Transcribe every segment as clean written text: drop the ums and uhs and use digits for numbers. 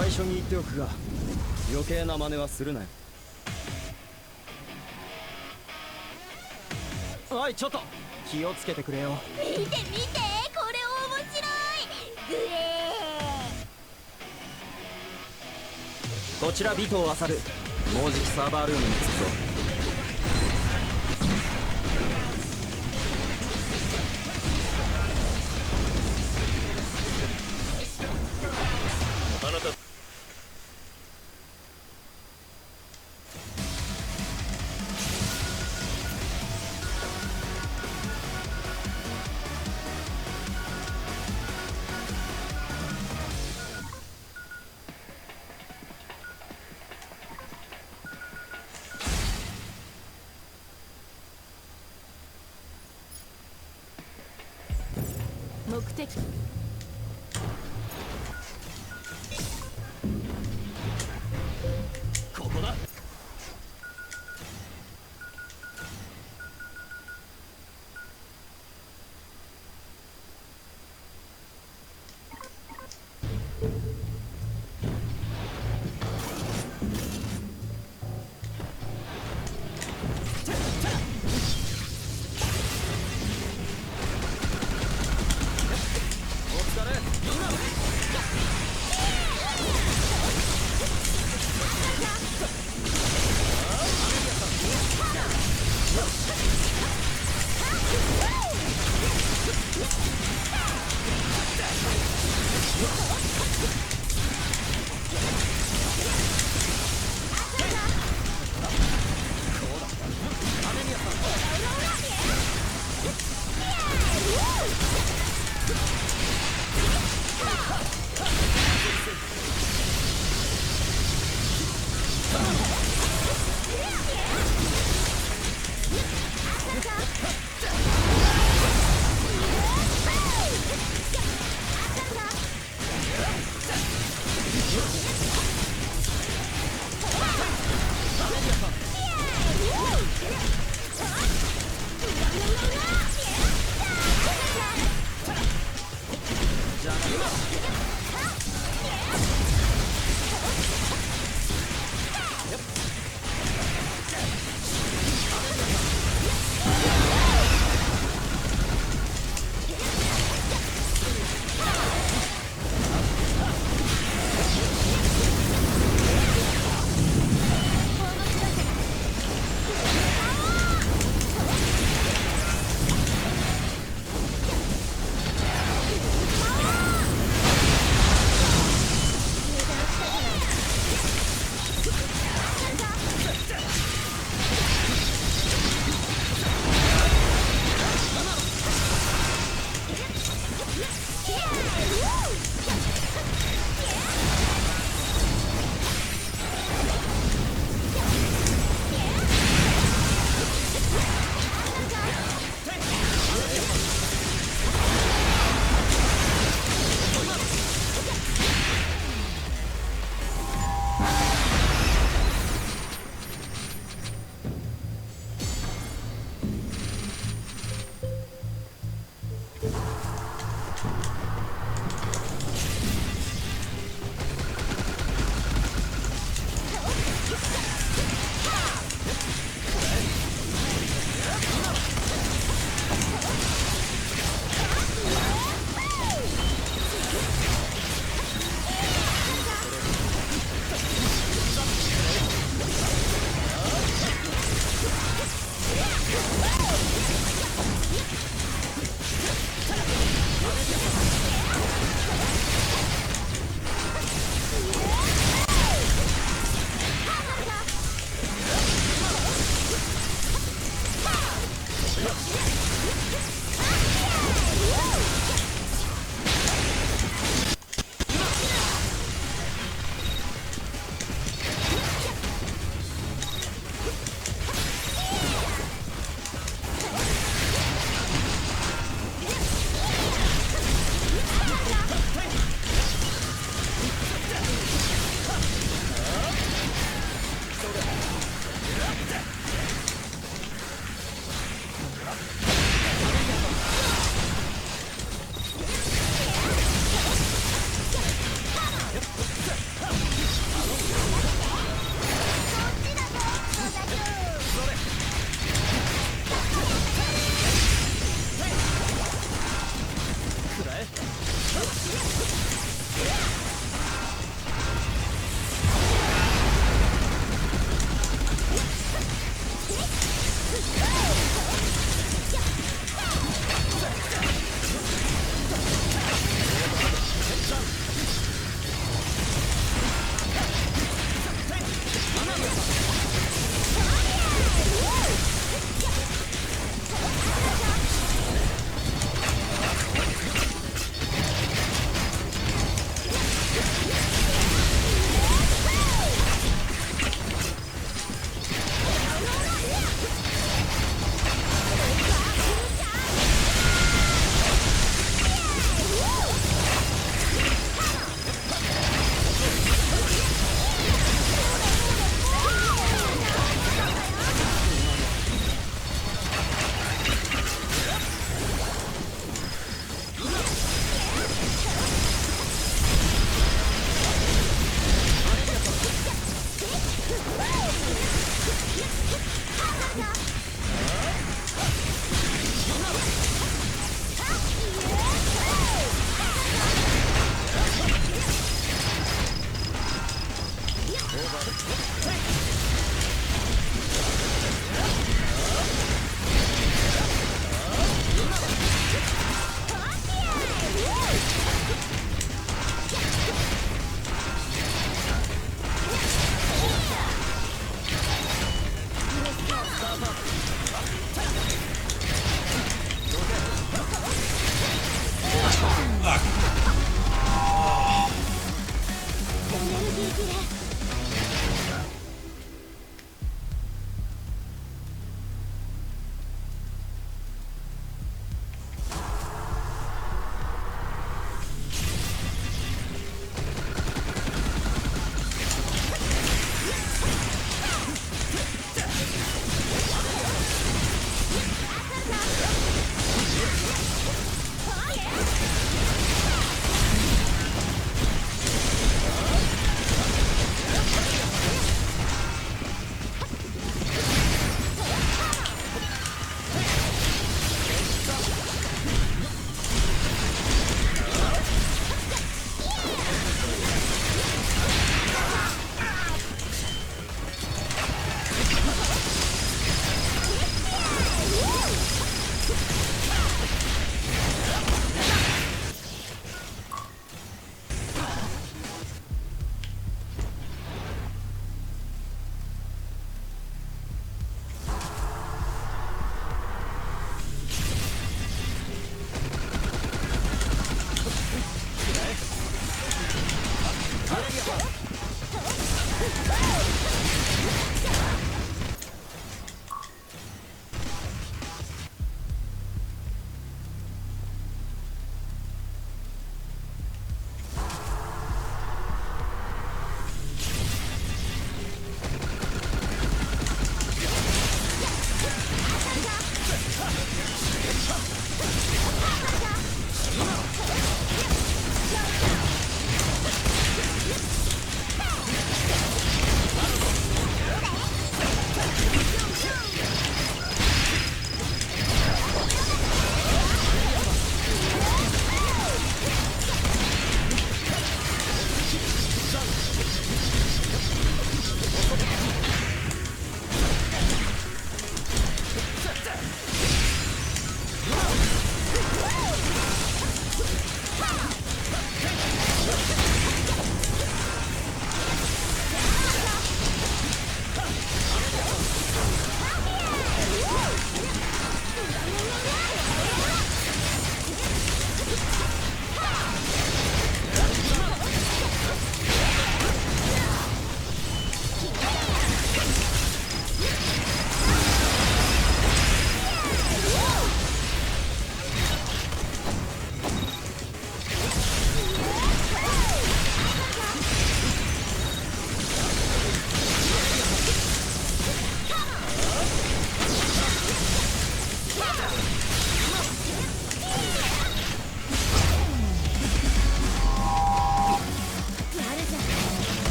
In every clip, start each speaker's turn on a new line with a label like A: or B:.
A: 最初に言っておくが、余計な真似はするなよ。おいちょっと気をつけてくれよ。
B: 見て見て、これ面白い。グエー。
A: こちら尾藤あさる、もうじきサーバールームに着くぞ。
C: あなた
B: 目的。
A: ここだ。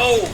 C: No!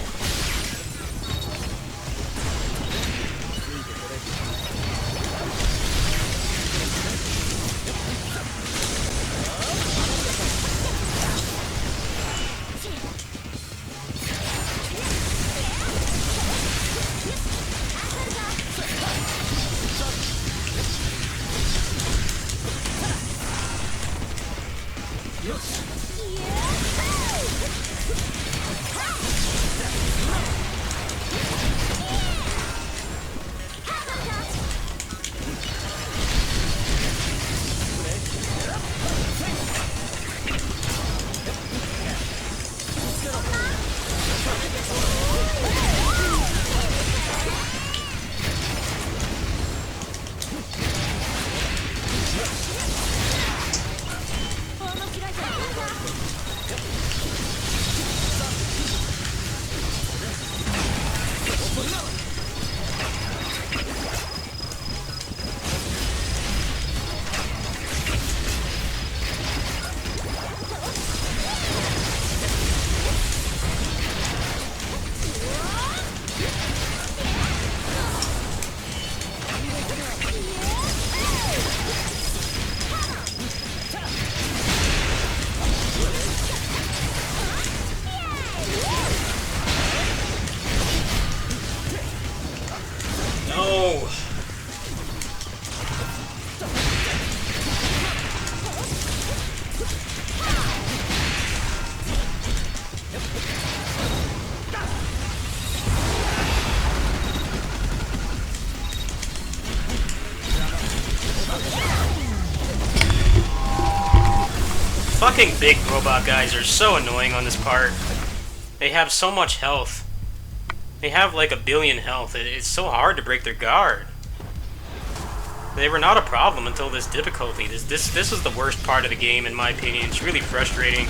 C: No! Fucking big robot guys are so annoying on this part. They have so much health. They have like 1 billion health. It's so hard to break their guard. They were not a problem until this difficulty. This is the worst part of the game in my opinion. It's really frustrating.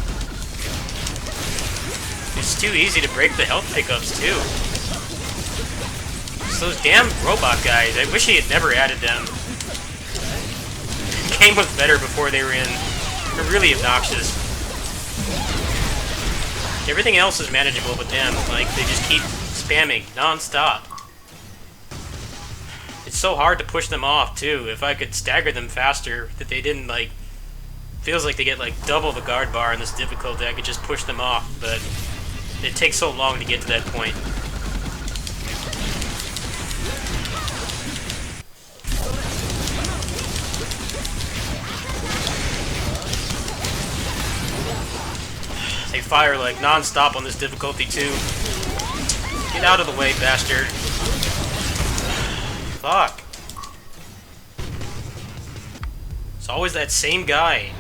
C: It's too easy to break the health pickups too. It's those damn robot guys. I wish he had never added them. The game was better before they were in. They're really obnoxious. Everything else is manageable with them. Like, they just keep spamming non-stop. It's so hard to push them off, too. If I could stagger them faster, that they didn't, like... Feels like they get, like, double the guard bar in this difficulty. I could just push them off, but it takes so long to get to that point. They fire like non-stop on this difficulty too. Get out of the way, bastard. Fuck. It's always that same guy.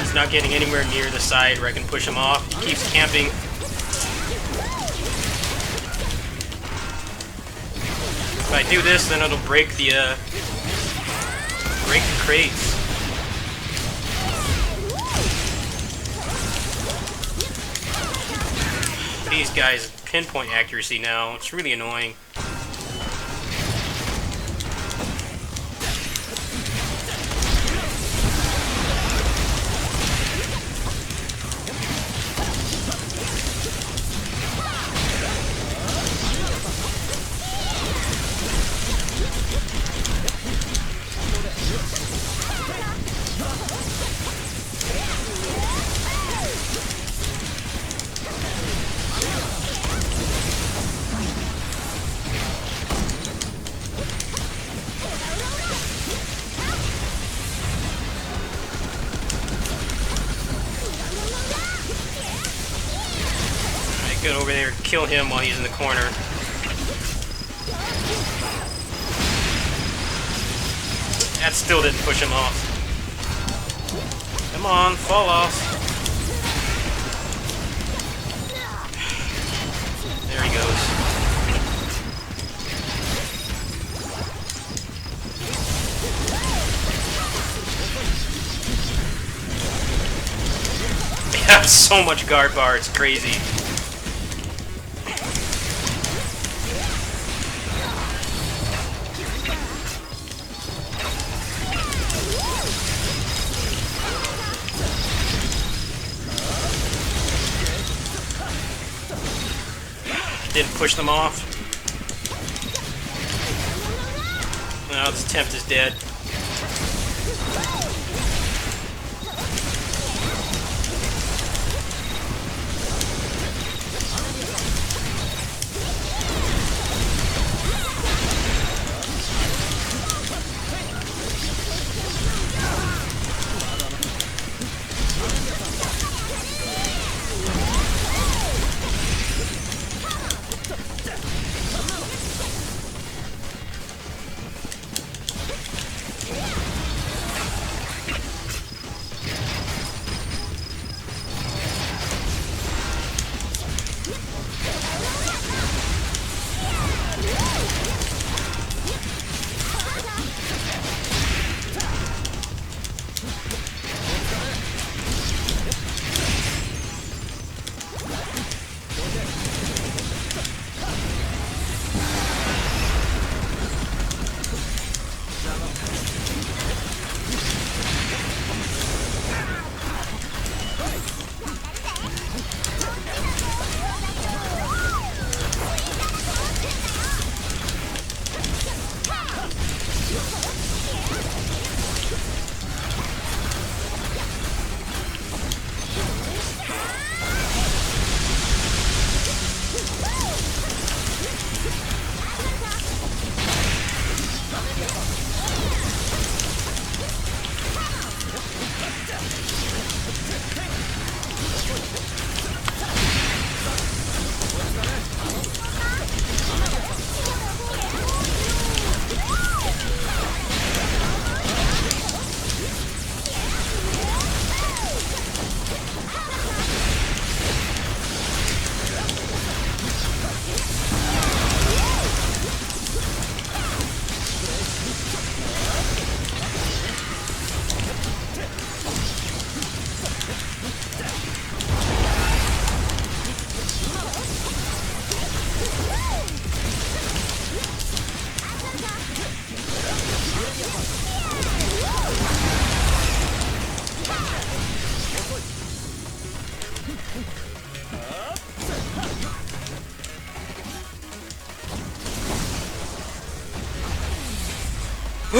C: He's not getting anywhere near the side where I can push him off. He keeps camping. If I do this, then it'll break the crates. These guys pinpoint accuracy now. It's really annoying. Get over there, kill him while he's in the corner. That still didn't push him off. Come on, fall off. have so much guard bar, it's crazy. Didn't push them off. Now this tempt is dead.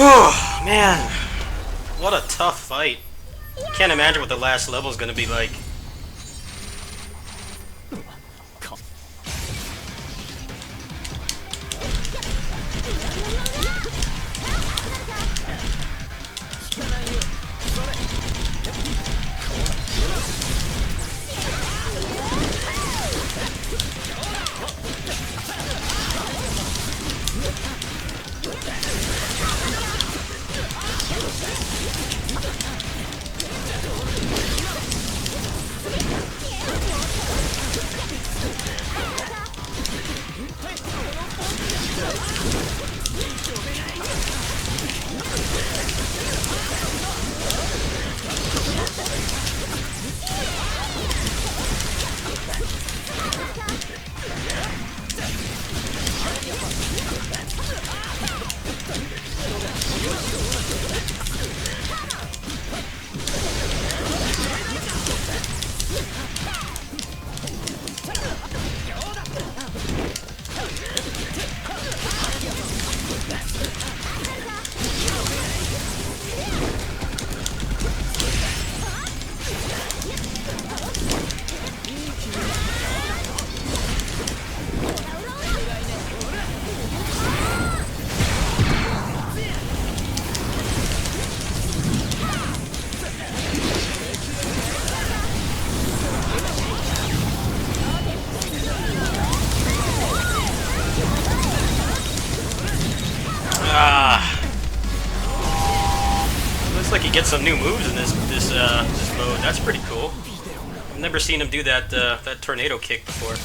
C: Oh, man. What a tough fight. Can't imagine what the last level is going to be like. Looks like he gets some new moves in this mode. That's pretty cool. I've never seen him do that that tornado kick before.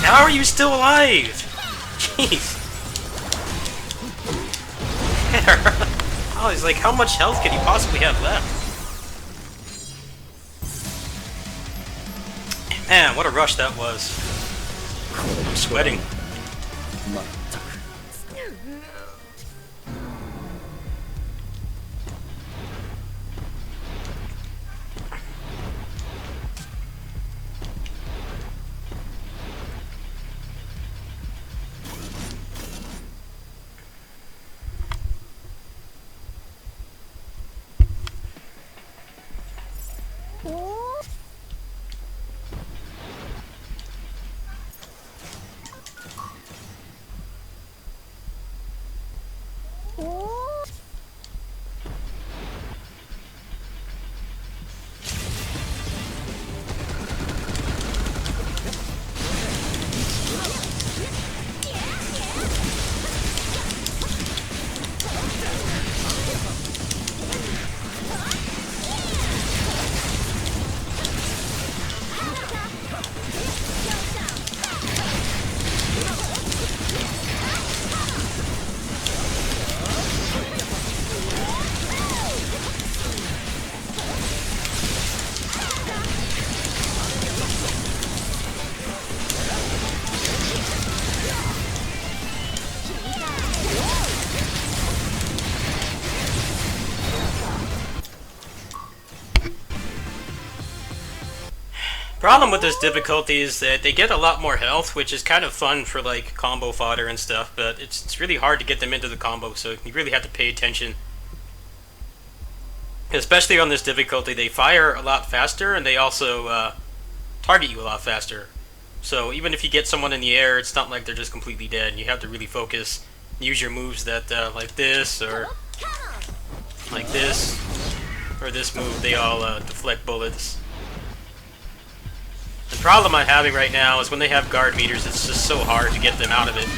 C: How are you still alive? Jeez. I was like, how much health could he possibly have left? Man, what a rush that was. I'm sweating.
A: まったく。
C: Problem with this difficulty is that they get a lot more health, which is kind of fun for like combo fodder and stuff, but it's really hard to get them into the combo, so you really have to pay attention. Especially on this difficulty, they fire a lot faster and they also target you a lot faster. So even if you get someone in the air, it's not like they're just completely dead. You have to really focus, use your moves that like this or like this or this move. They all deflect bullets. The problem I'm having right now is when they have guard meters, it's just so hard to get them out of it.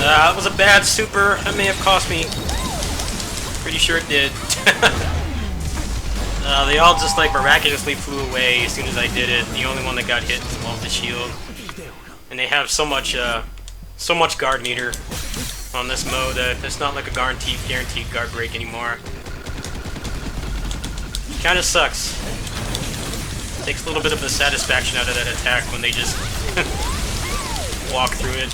C: That was a bad super. That may have cost me. Pretty sure it did. They all just like miraculously flew away as soon as I did it. The only one that got hit was the shield. And they have so much guard meter on this mode that it's not like a guaranteed guard break anymore. Kinda sucks. Takes a little bit of the satisfaction out of that attack when they just walk through it.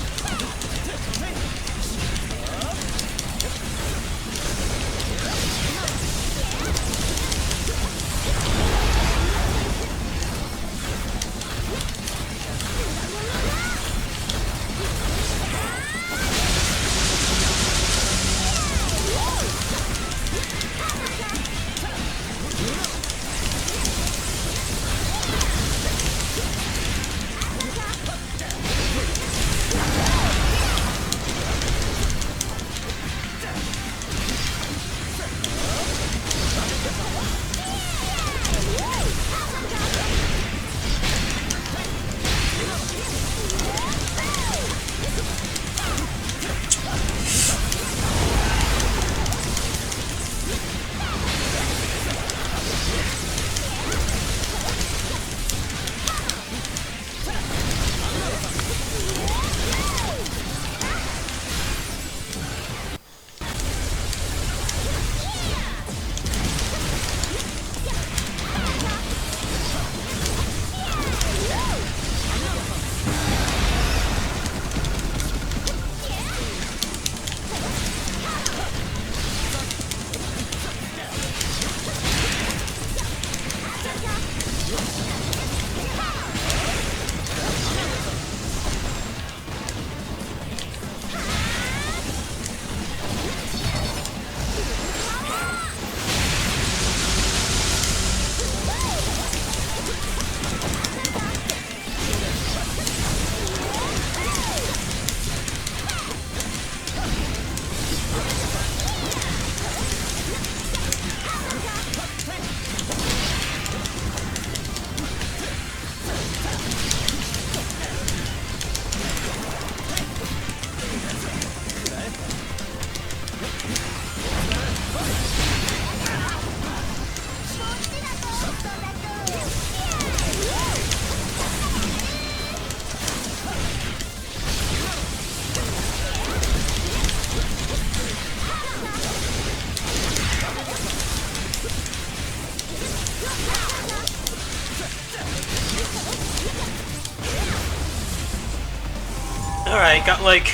C: Alright, got like,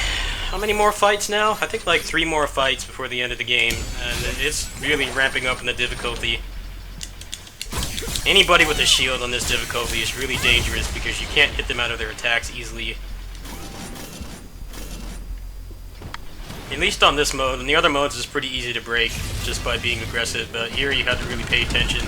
C: how many more fights now? I think like 3 more fights before the end of the game, and it's really ramping up in the difficulty. Anybody with a shield on this difficulty is really dangerous because you can't hit them out of their attacks easily. At least on this mode. In the other modes, it's pretty easy to break just by being aggressive, but here you have to really pay attention.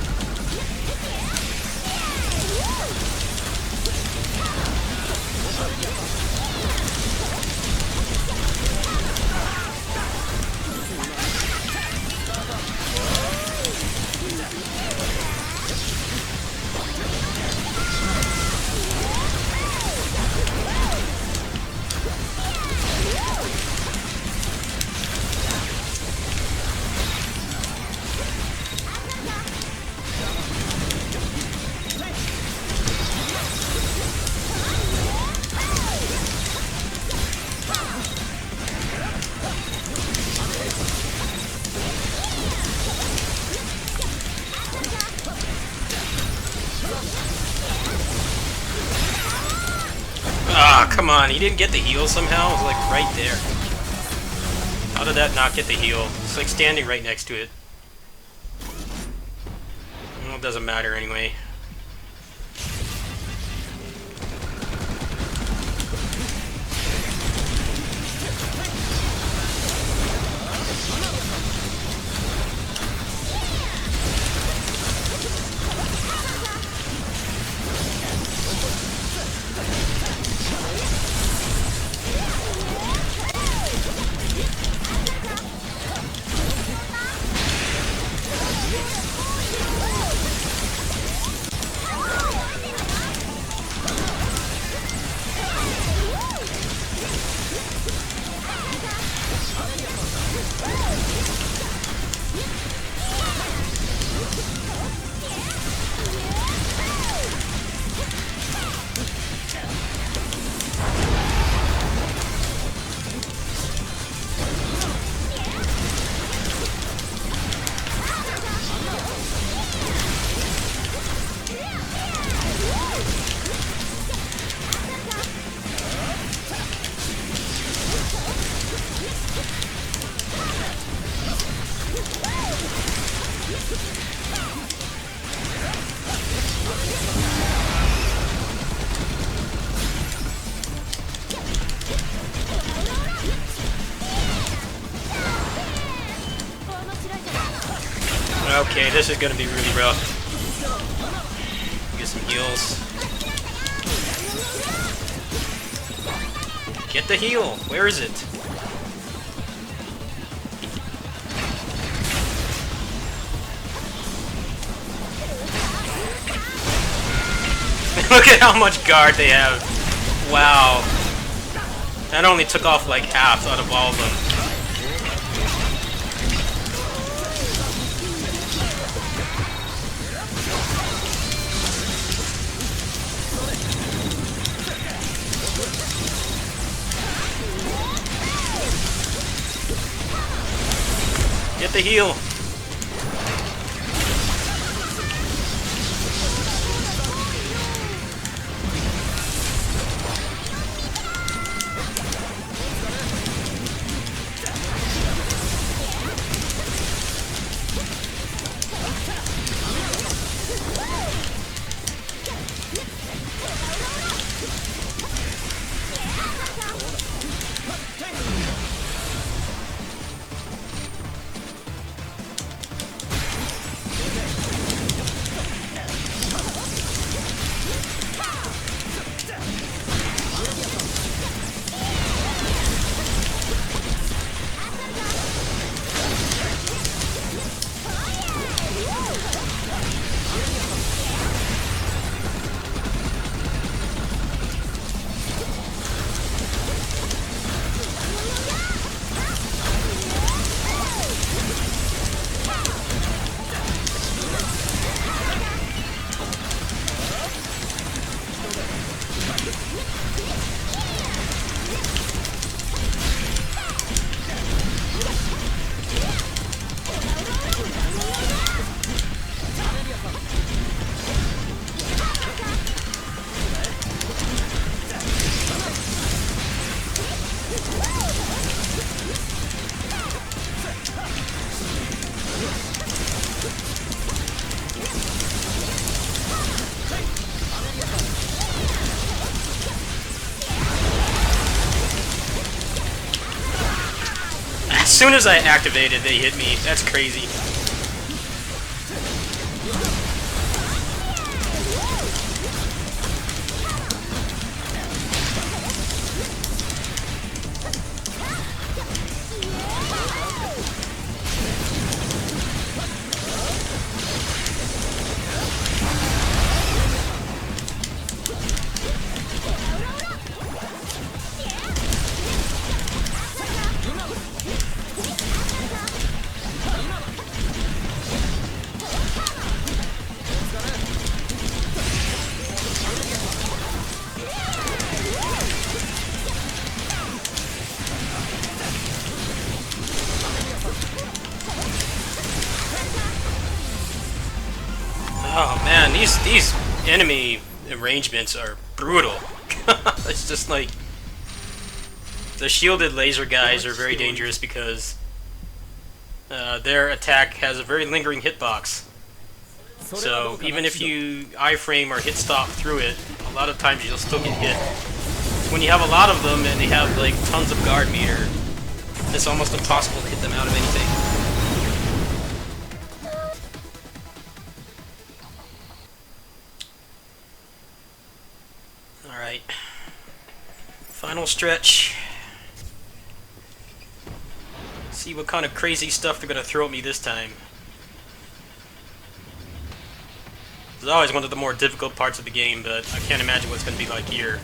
C: Ah, come on, he didn't get the heal somehow? It was like right there. How did that not get the heal? It's like standing right next to it. Well, it doesn't matter anyway. Okay, this is gonna be really rough. Get some heals. Get the heal! Where is it? Look at how much guard they have. Wow. That only took off like half out of all of them. Get the heal. As soon as I activated, they hit me. That's crazy. Oh man, these enemy arrangements are brutal. It's just like the shielded laser guys are very dangerous because their attack has a very lingering hitbox. So even if you iframe or hit stop through it, a lot of times you'll still get hit. When you have a lot of them and they have like tons of guard meter, it's almost impossible to hit them out of anything. Alright. Final stretch. See what kind of crazy stuff they're gonna throw at me this time. It's always one of the more difficult parts of the game, but I can't imagine what it's gonna be like here.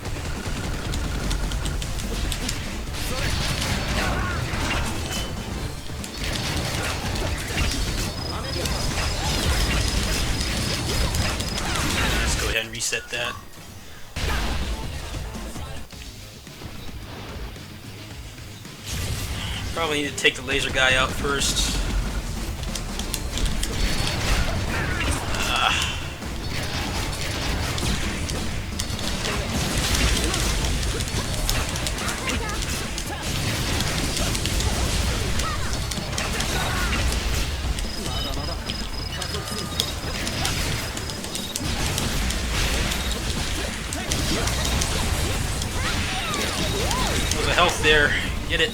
C: Let's go ahead and reset that. Probably need to take the laser guy out first. There's a health there. Get it.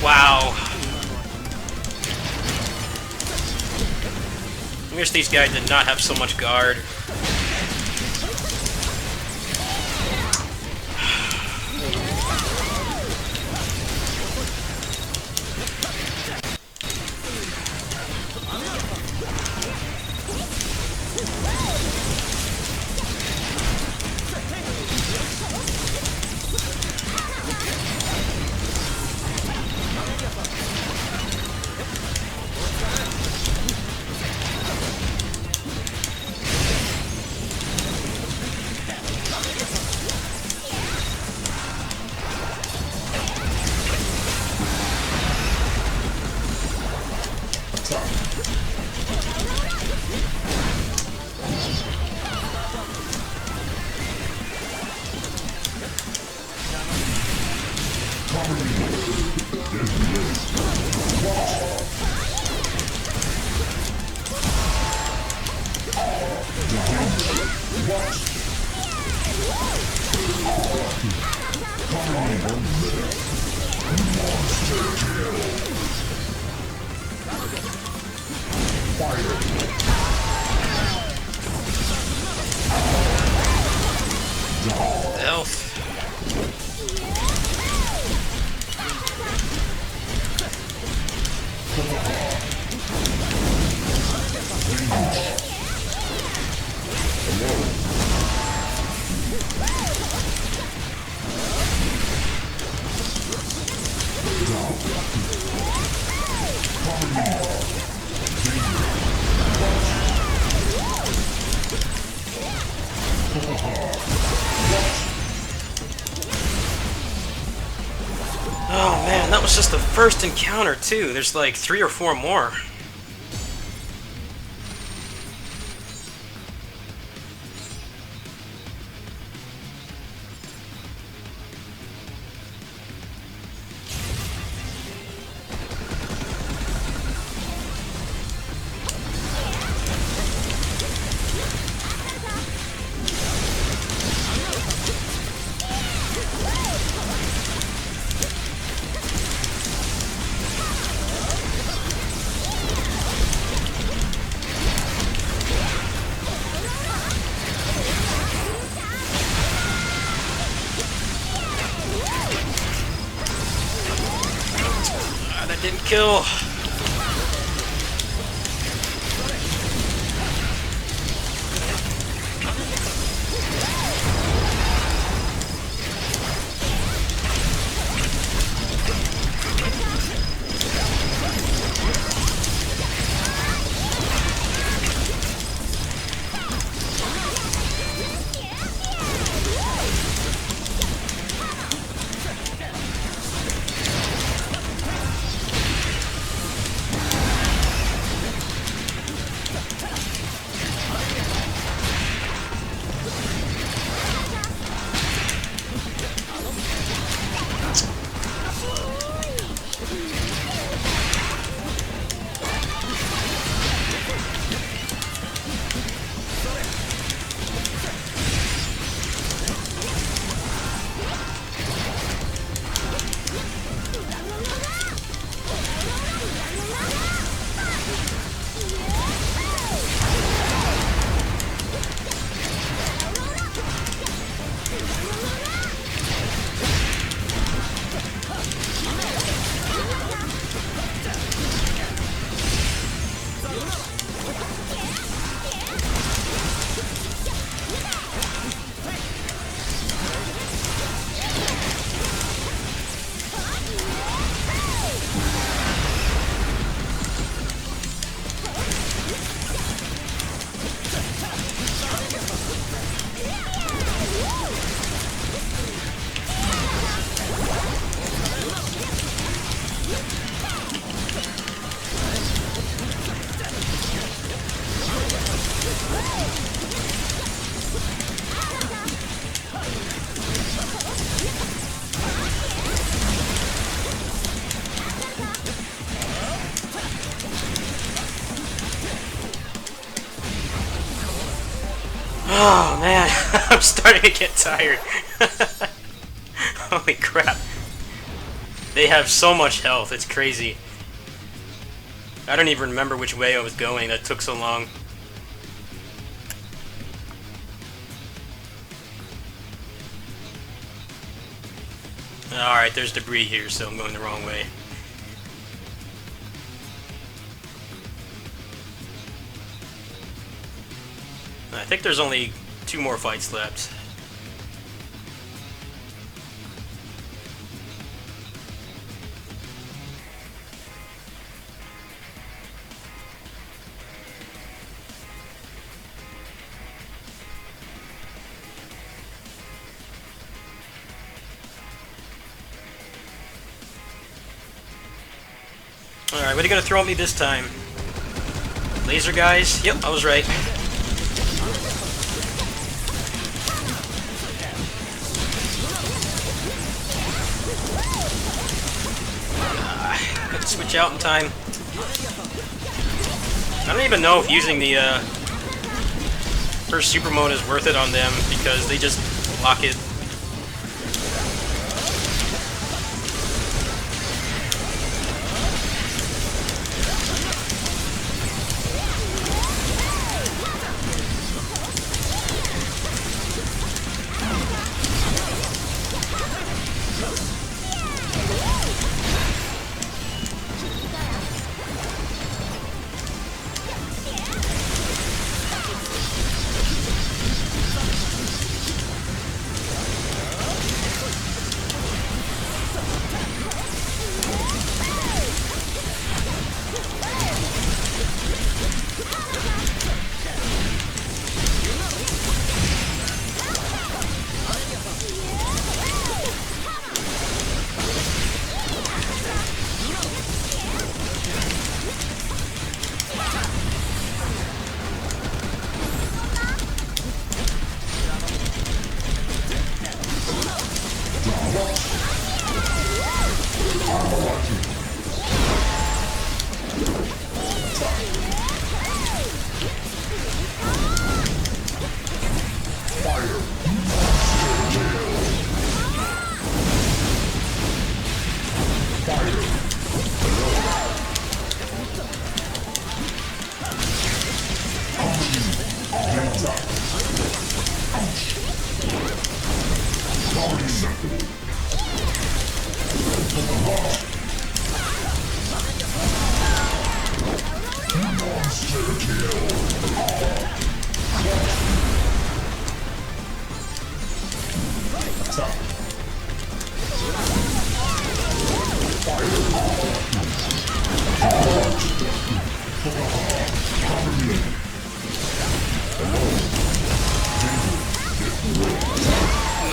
C: Wow. I wish these guys did not have so much guard. Elf. Oh man, that was just the first encounter too. There's like 3 or 4 more. That didn't kill. Oh man, I'm starting to get tired. Holy crap. They have so much health, it's crazy. I don't even remember which way I was going, that took so long. Alright, there's debris here, so I'm going the wrong way. I think there's only 2 more fights left. Alright, what are you gonna throw at me this time? Laser guys? Yep, I was right. Couldn't switch out in time. I don't even know if using the first super mode is worth it on them because they just block it.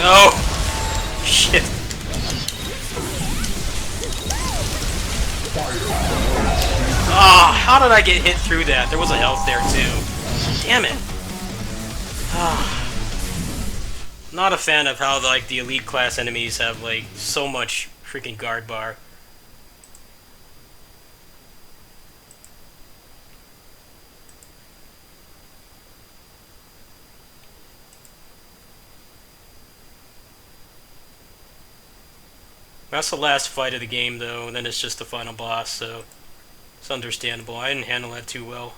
C: No! Shit. Ah, how did I get hit through that? There was a health there too. Damn it. Ah. Not a fan of how like the elite class enemies have like so much freaking guard bar. That's the last fight of the game though, and then it's just the final boss, so it's understandable. I didn't handle that too well.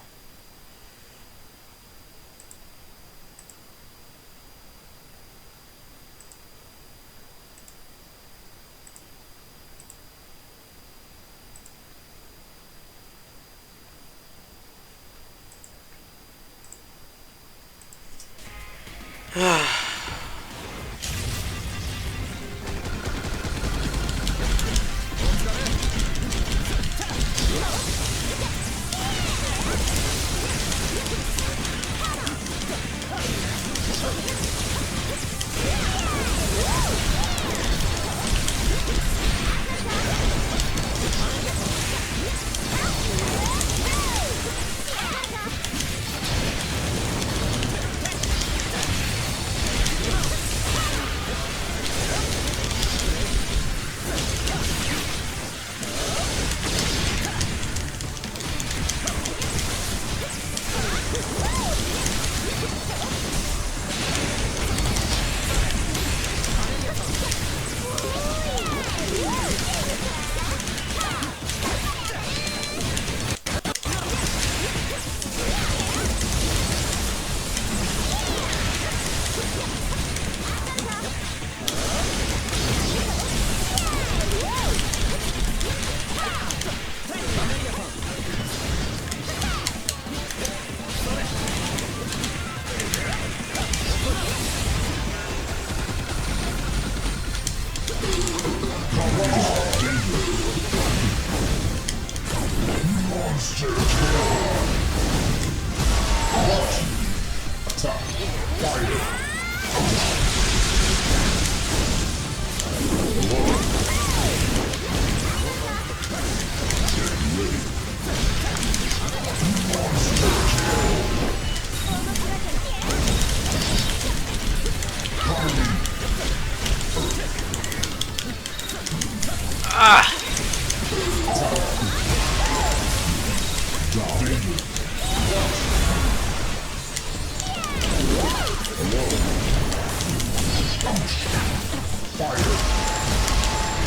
C: Ah!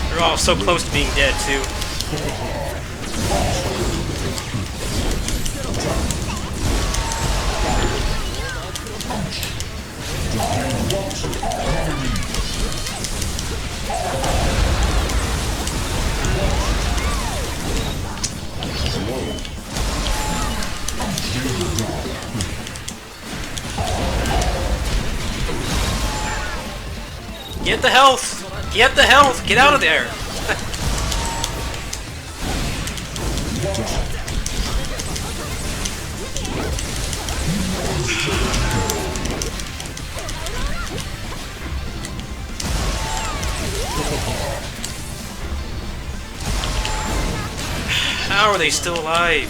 C: They're all so close to being dead, too. Get the health! Get the health! Get out of there! How are they still alive?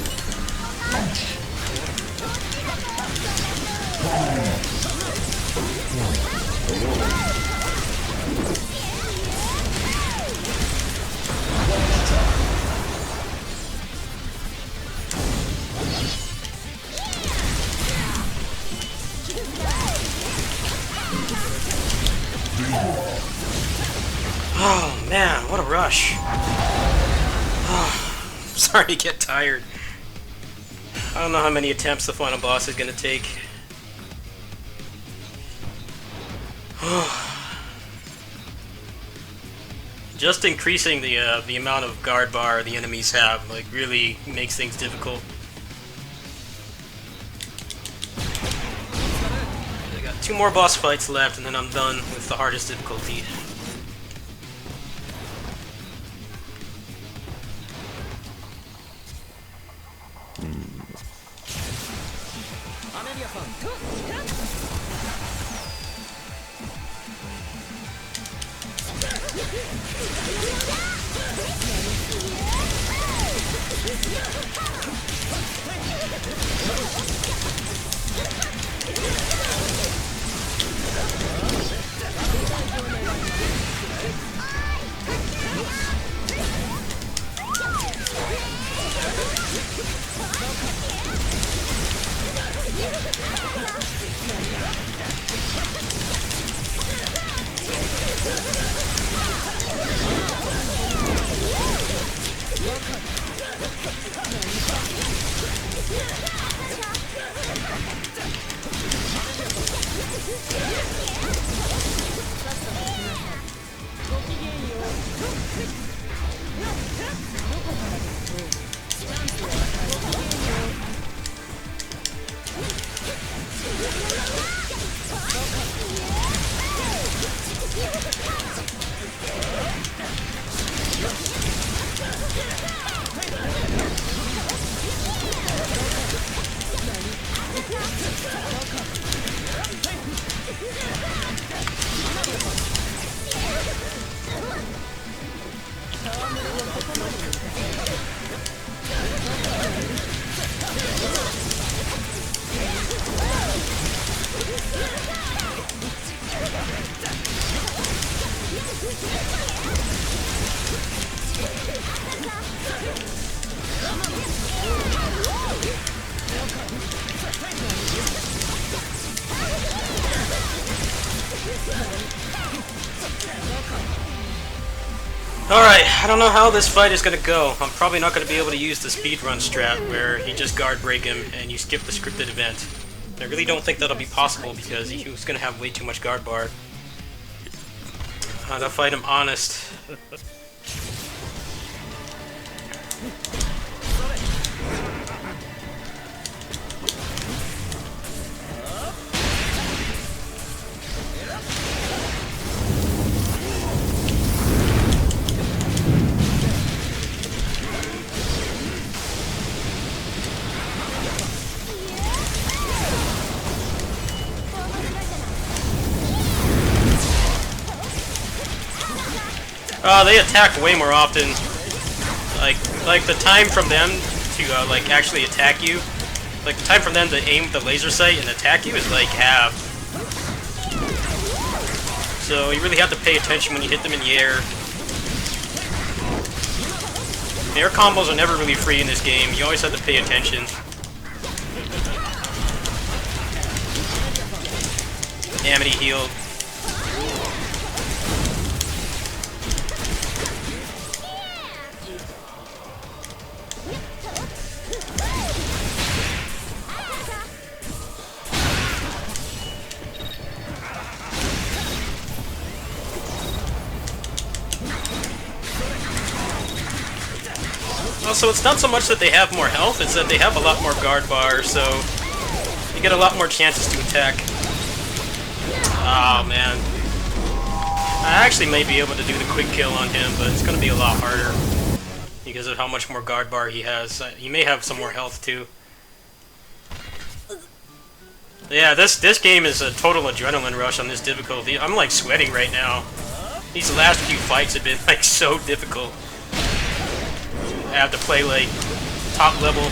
C: Oh man, what a rush. Oh, sorry to get tired. I don't know how many attempts the final boss is gonna take. Just increasing the amount of guard bar the enemies have like really makes things difficult. I got 2 more boss fights left and then I'm done with the hardest difficulty. Alright, I don't know how this fight is gonna go. I'm probably not gonna be able to use the speedrun strat where you just guard break him and you skip the scripted event. I really don't think that'll be possible because he was gonna have way too much guard bar. To fight him honest. They attack way more often. Like the time from them to like actually attack you, like the time from them to aim the laser sight and attack you is like half. So you really have to pay attention when you hit them in the air. Air combos are never really free in this game. You always have to pay attention. Amity healed. So it's not so much that they have more health, it's that they have a lot more guard bar, so you get a lot more chances to attack. Oh man. I actually may be able to do the quick kill on him, but it's going to be a lot harder because of how much more guard bar he has. He may have some more health too. Yeah, this game is a total adrenaline rush on this difficulty. I'm like sweating right now. These last few fights have been like so difficult. I have to play like top level.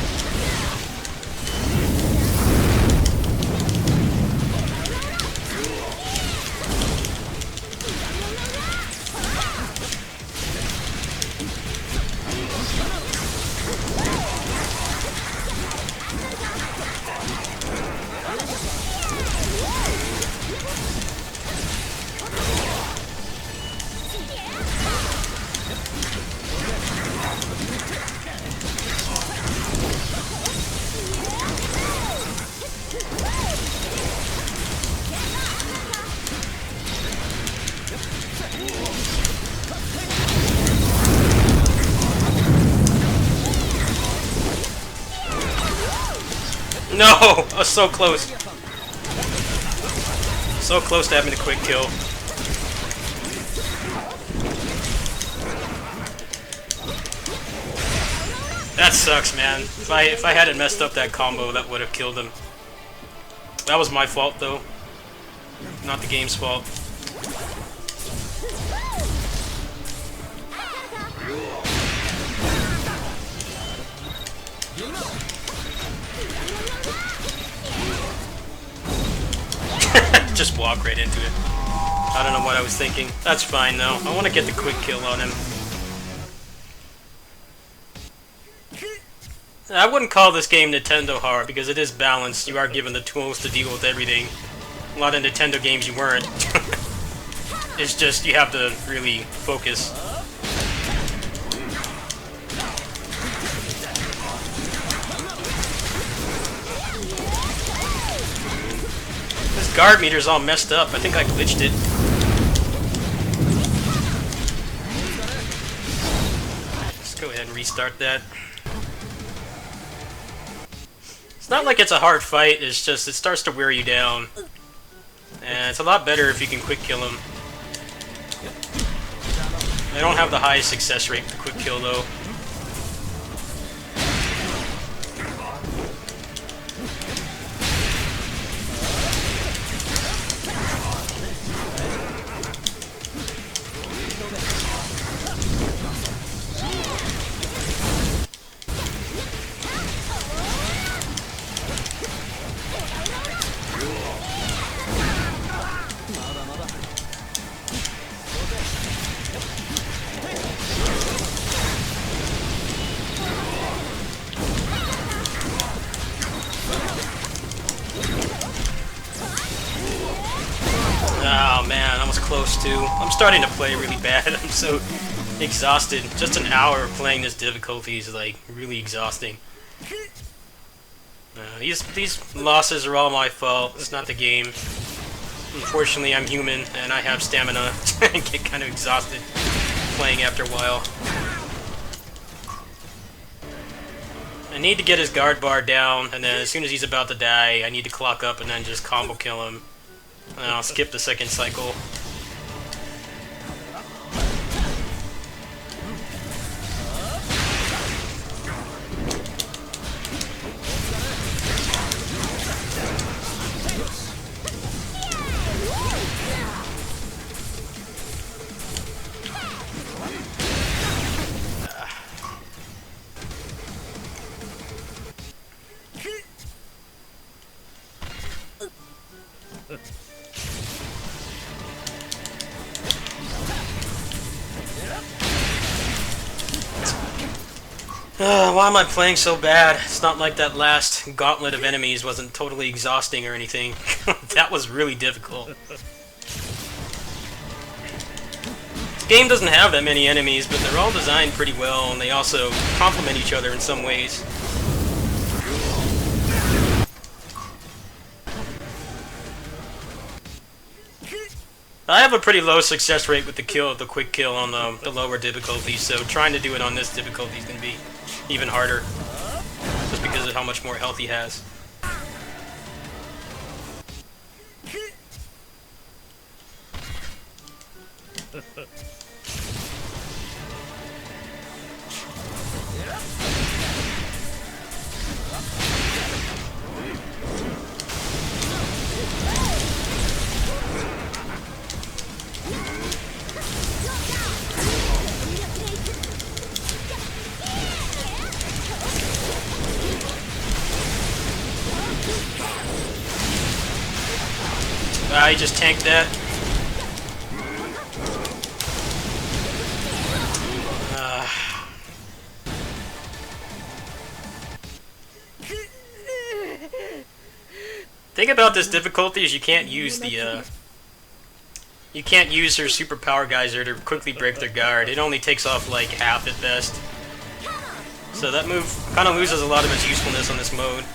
C: No! I was so close. So close to having a quick kill. That sucks, man. If I hadn't messed up that combo, that would have killed him. That was my fault, though. Not the game's fault. Just walk right into it. I don't know what I was thinking. That's fine though. I want to get the quick kill on him. I wouldn't call this game Nintendo hard because it is balanced. You are given the tools to deal with everything. A lot of Nintendo games you weren't. It's just you have to really focus. guard meter's all messed up. I think I glitched it. Let's go ahead and restart that. It's not like it's a hard fight, it's just it starts to wear you down. And it's a lot better if you can quick kill him. I don't have the highest success rate with the quick kill though. Oh man, I was close too. I'm starting to play really bad. I'm so exhausted. Just an hour of playing this difficulty is like really exhausting. These losses are all my fault. It's not the game. Unfortunately, I'm human and I have stamina and get kind of exhausted playing after a while. I need to get his guard bar down, and then as soon as he's about to die, I need to clock up and then just combo kill him. And I'll skip the second cycle. Why am I playing so bad? It's not like that last gauntlet of enemies wasn't totally exhausting or anything. That was really difficult. This game doesn't have that many enemies, but they're all designed pretty well, and they also complement each other in some ways. I have a pretty low success rate with the quick kill on the lower difficulty, so trying to do it on this difficulty is going to be even harder, just because of how much more health he has. I just tanked that. Thing about this difficulty is you can't use the you can't use her superpower geyser to quickly break their guard. It only takes off like half at best. So that move kind of loses a lot of its usefulness on this mode.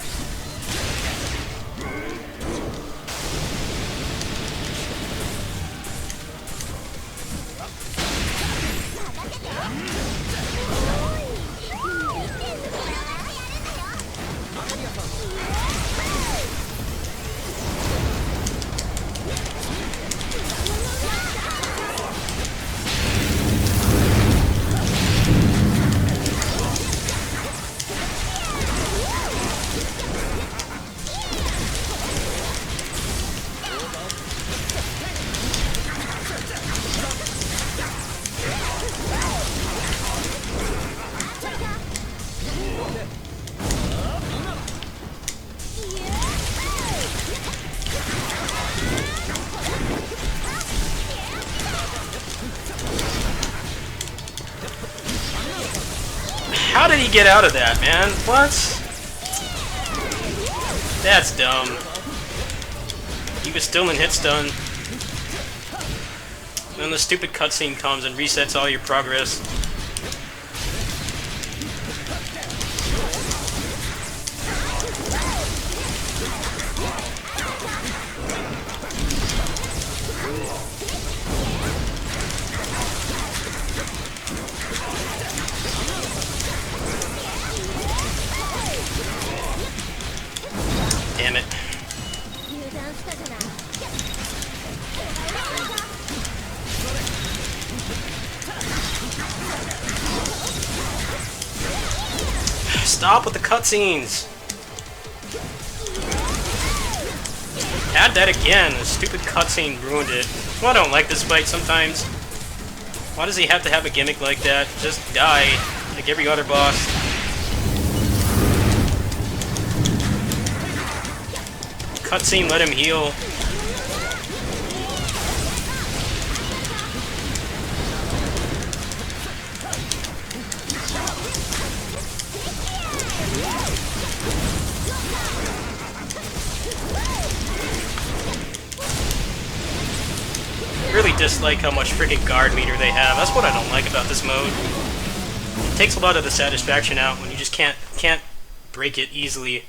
C: How did he get out of that, man? What? That's dumb. He was still in hit stun. Then the stupid cutscene comes and resets all your progress. Stop with the cutscenes! Add that again. The stupid cutscene ruined it. Well, I don't like this fight sometimes. Why does he have to have a gimmick like that? Just die, like every other boss. Cutscene, let him heal. Really dislike how much freaking guard meter they have. That's what I don't like about this mode. It takes a lot of the satisfaction out when you just can't break it easily.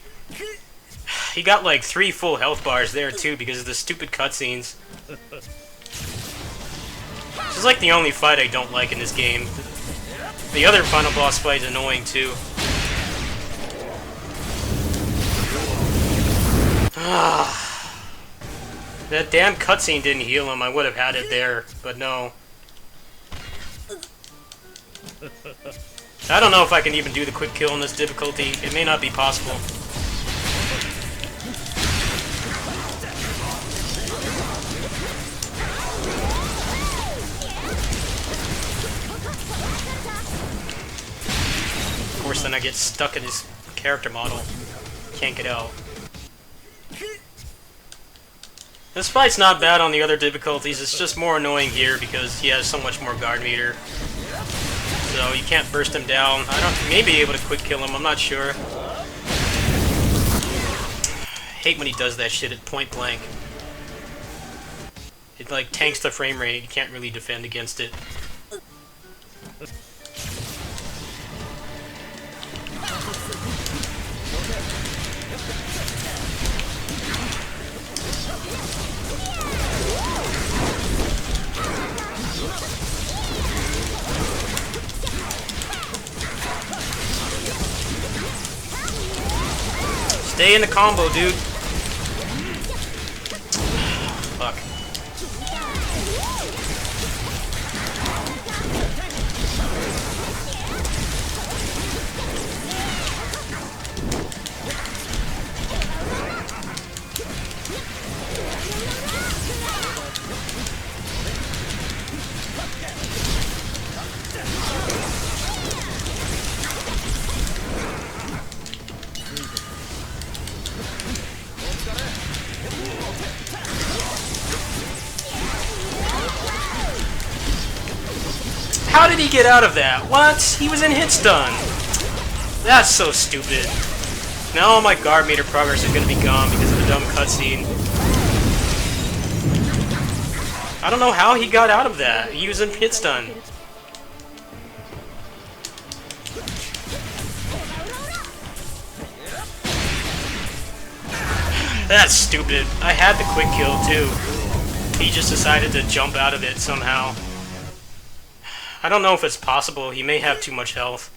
C: He got like 3 full health bars there too because of the stupid cutscenes. This is like the only fight I don't like in this game. The other final boss fight is annoying too. That damn cutscene didn't heal him. I would have had it there, but no. I don't know if I can even do the quick kill in this difficulty. It may not be possible. Of course, then I get stuck in his character model. Can't get out. This fight's not bad on the other difficulties, it's just more annoying here because he has so much more guard meter. So you can't burst him down. I may be able to quick kill him, I'm not sure. I hate when he does that shit at point blank. It like tanks the frame rate, you can't really defend against it. Stay in the combo, dude. Fuck. How did he get out of that? What? He was in hit stun. That's so stupid. Now all my guard meter progress is going to be gone because of the dumb cutscene. I don't know how he got out of that. He was in hit stun. That's stupid. I had the quick kill too. He just decided to jump out of it somehow. I don't know if it's possible. He may have too much health.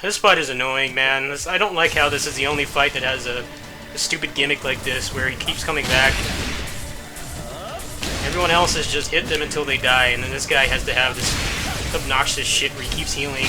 C: This fight is annoying, man. I don't like how this is the only fight that has a stupid gimmick like this, where he keeps coming back. Everyone else has just hit them until they die, and then this guy has to have this obnoxious shit where he keeps healing.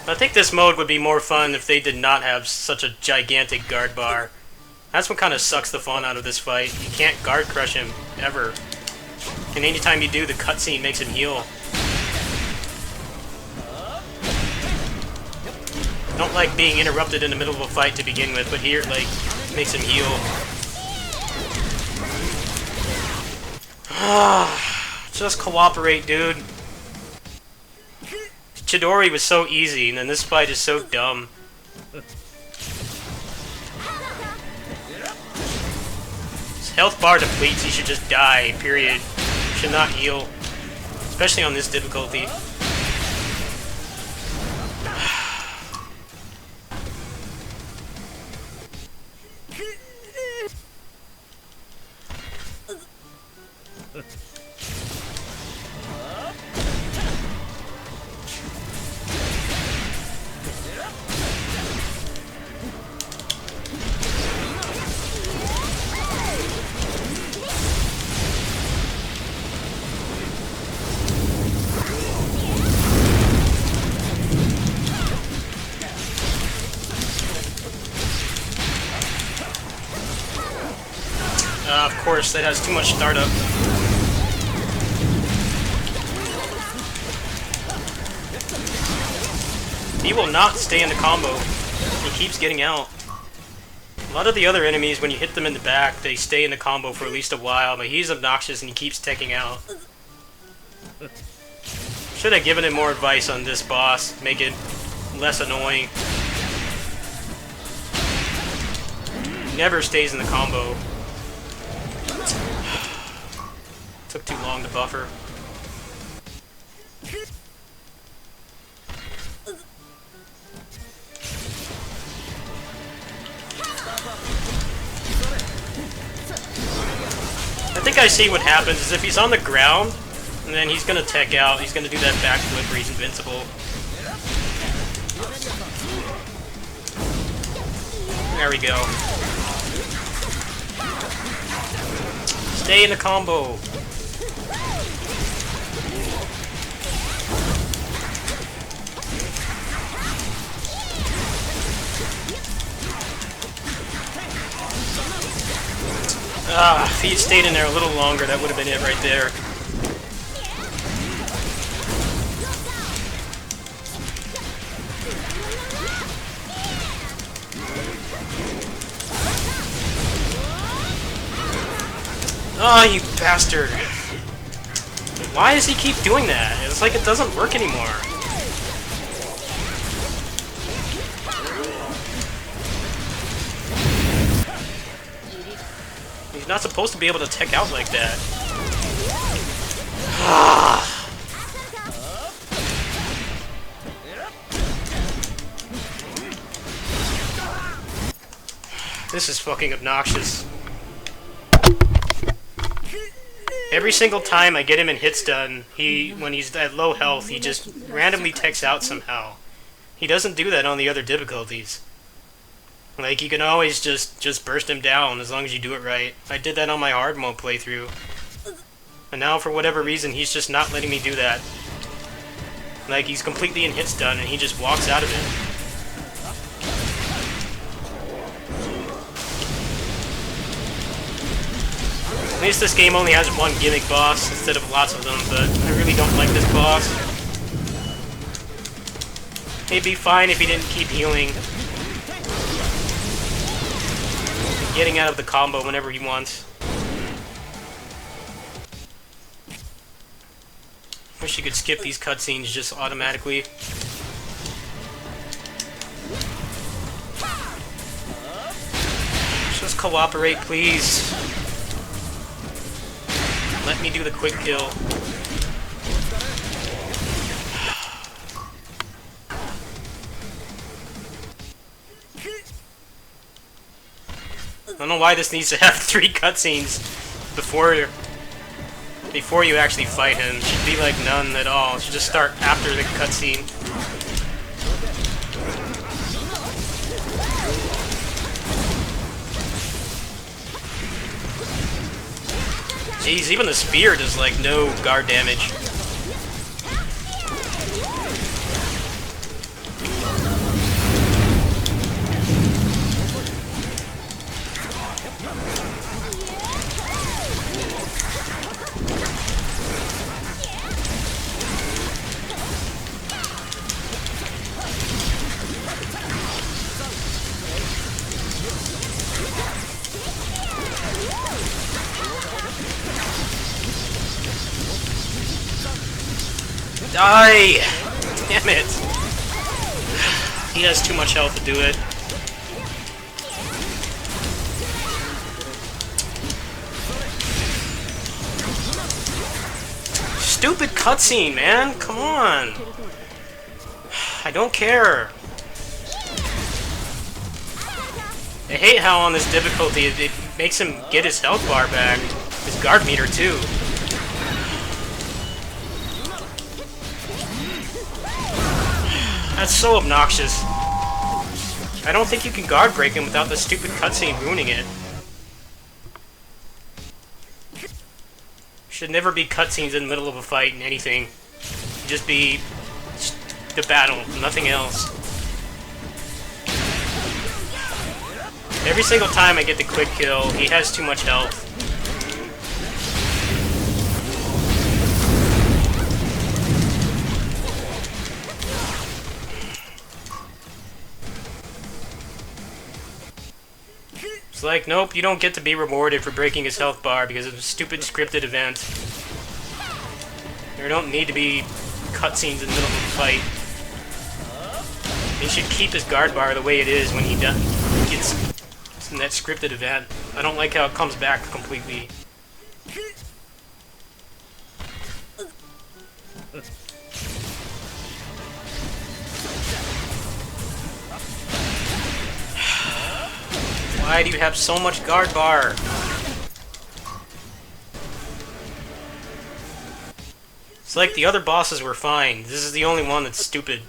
C: I think this mode would be more fun if they did not have such a gigantic guard bar. That's what kind of sucks the fun out of this fight. You can't guard crush him, ever. And anytime you do, the cutscene makes him heal. Don't like being interrupted in the middle of a fight to begin with, but here, like, makes him heal. Just cooperate, dude. Chidori was so easy, and then this fight is so dumb. His health bar depletes, he should just die, period. He should not heal. Especially on this difficulty. horse that has too much startup. He will not stay in the combo. He keeps getting out. A lot of the other enemies, when you hit them in the back, they stay in the combo for at least a while, but he's obnoxious and he keeps teching out. Should have given him more advice on this boss, make it less annoying. Never stays in the combo. Took too long to buffer. I think I see what happens is if he's on the ground, and then he's gonna tech out, he's gonna do that backflip where he's invincible. There we go. Stay in the combo. If he had stayed in there a little longer, that would have been it right there. Oh, you bastard. Why does he keep doing that? It's like it doesn't work anymore. He's not supposed to be able to tech out like that. This is fucking obnoxious. Every single time I get him in hit stun, when he's at low health, he just randomly techs out somehow. He doesn't do that on the other difficulties. Like, you can always just burst him down as long as you do it right. I did that on my hard mode playthrough. And now, for whatever reason, he's just not letting me do that. Like, he's completely in hit stun and he just walks out of it. At least this game only has one gimmick boss instead of lots of them, but I really don't like this boss. He'd be fine if he didn't keep healing. And getting out of the combo whenever he wants. Wish you could skip these cutscenes just automatically. Just cooperate, please. Let me do the quick kill. I don't know why this needs to have 3 cutscenes before you actually fight him. It should be like none at all. It should just start after the cutscene. Jeez, even the spear does like no guard damage. Die! Damn it! He has too much health to do it. Stupid cutscene, man! Come on! I don't care. I hate how on this difficulty it makes him get his health bar back. His guard meter, too. That's so obnoxious. I don't think you can guard break him without the stupid cutscene ruining it. Should never be cutscenes in the middle of a fight in anything. Just be the battle, nothing else. Every single time I get the quick kill, he has too much health. like, nope, you don't get to be rewarded for breaking his health bar because of a stupid scripted event. There don't need to be cutscenes in the middle of the fight. He should keep his guard bar the way it is when he gets in that scripted event. I don't like how it comes back completely. Why do you have so much guard bar? It's like the other bosses were fine. This is the only one that's stupid.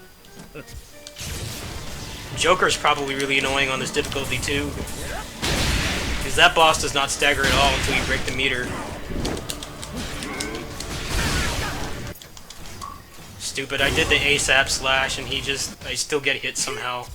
C: Joker's probably really annoying on this difficulty too. Because that boss does not stagger at all until you break the meter. Stupid, I did the ASAP slash and I still get hit somehow.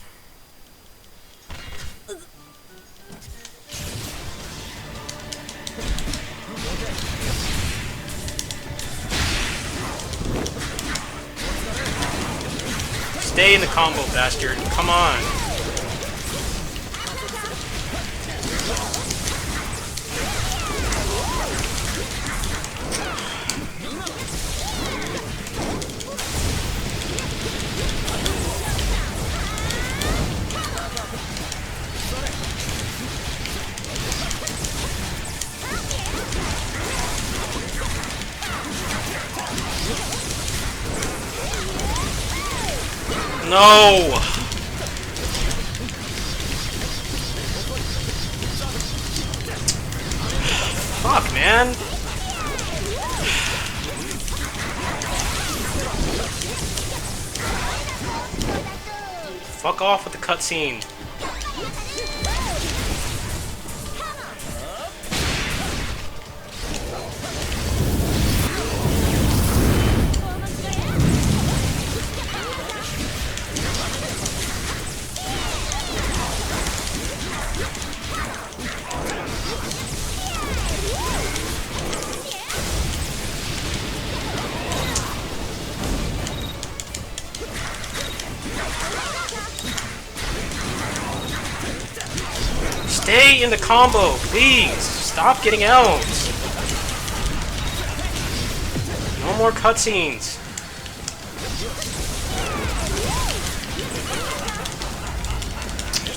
C: Stay in the combo, bastard. Come on. No! Fuck, man! Fuck off with the cutscene. Stay in the combo, please! Stop getting out! No more cutscenes!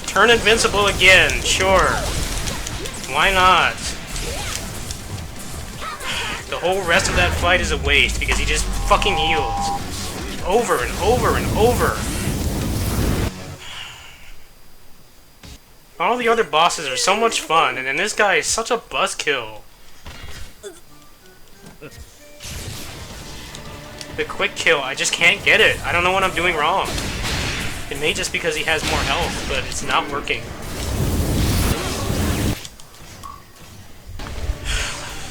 C: Turn invincible again, sure. Why not? The whole rest of that fight is a waste because he just fucking heals. Over and over and over. All the other bosses are so much fun, and then this guy is such a buzzkill. The quick kill, I just can't get it. I don't know what I'm doing wrong. It may just because he has more health, but it's not working.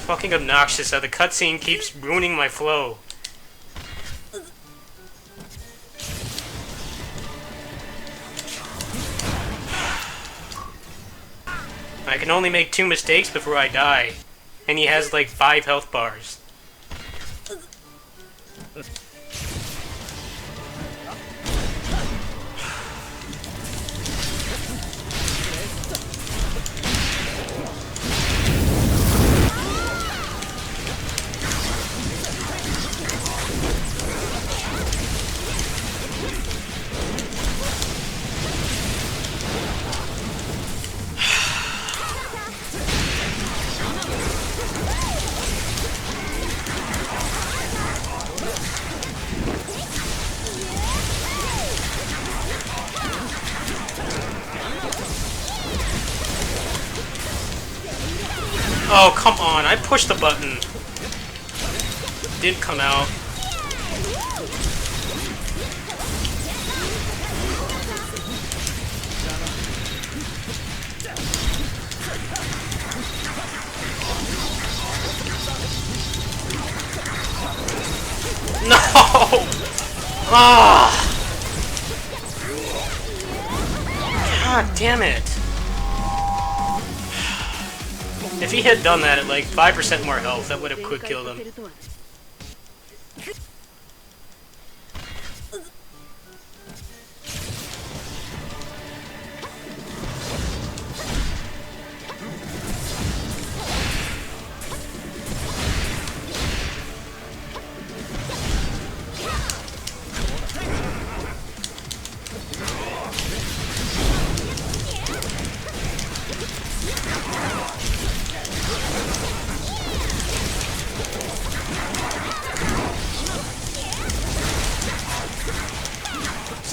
C: Fucking obnoxious how the cutscene keeps ruining my flow. I can only make 2 mistakes before I die, and he has like 5 health bars. Oh, come on, I pushed the button. Didn't come out. No! Ah! God damn it. If he had done that at like 5% more health, that would have quick killed him.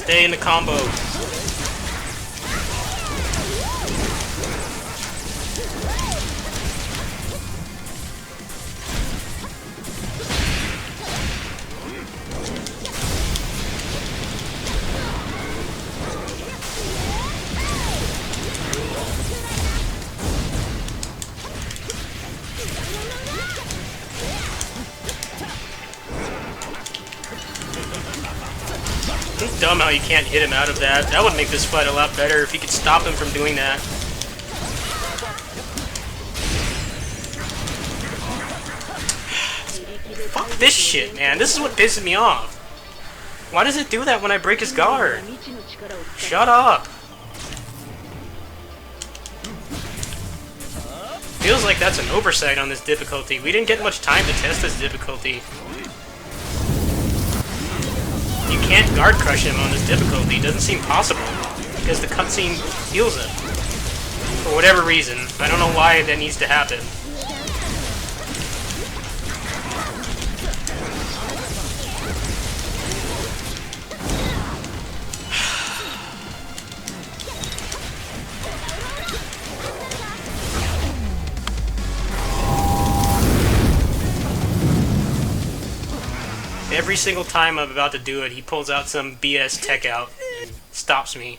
C: Stay in the combo. It's dumb how you can't hit him out of that. That would make this fight a lot better if you could stop him from doing that. Fuck this shit, man. This is what pisses me off. Why does it do that when I break his guard? Shut up. Feels like that's an oversight on this difficulty. We didn't get much time to test this difficulty. You can't guard crush him on this difficulty. It doesn't seem possible. Because the cutscene heals him. For whatever reason. I don't know why that needs to happen. Every single time I'm about to do it, he pulls out some BS tech out and stops me.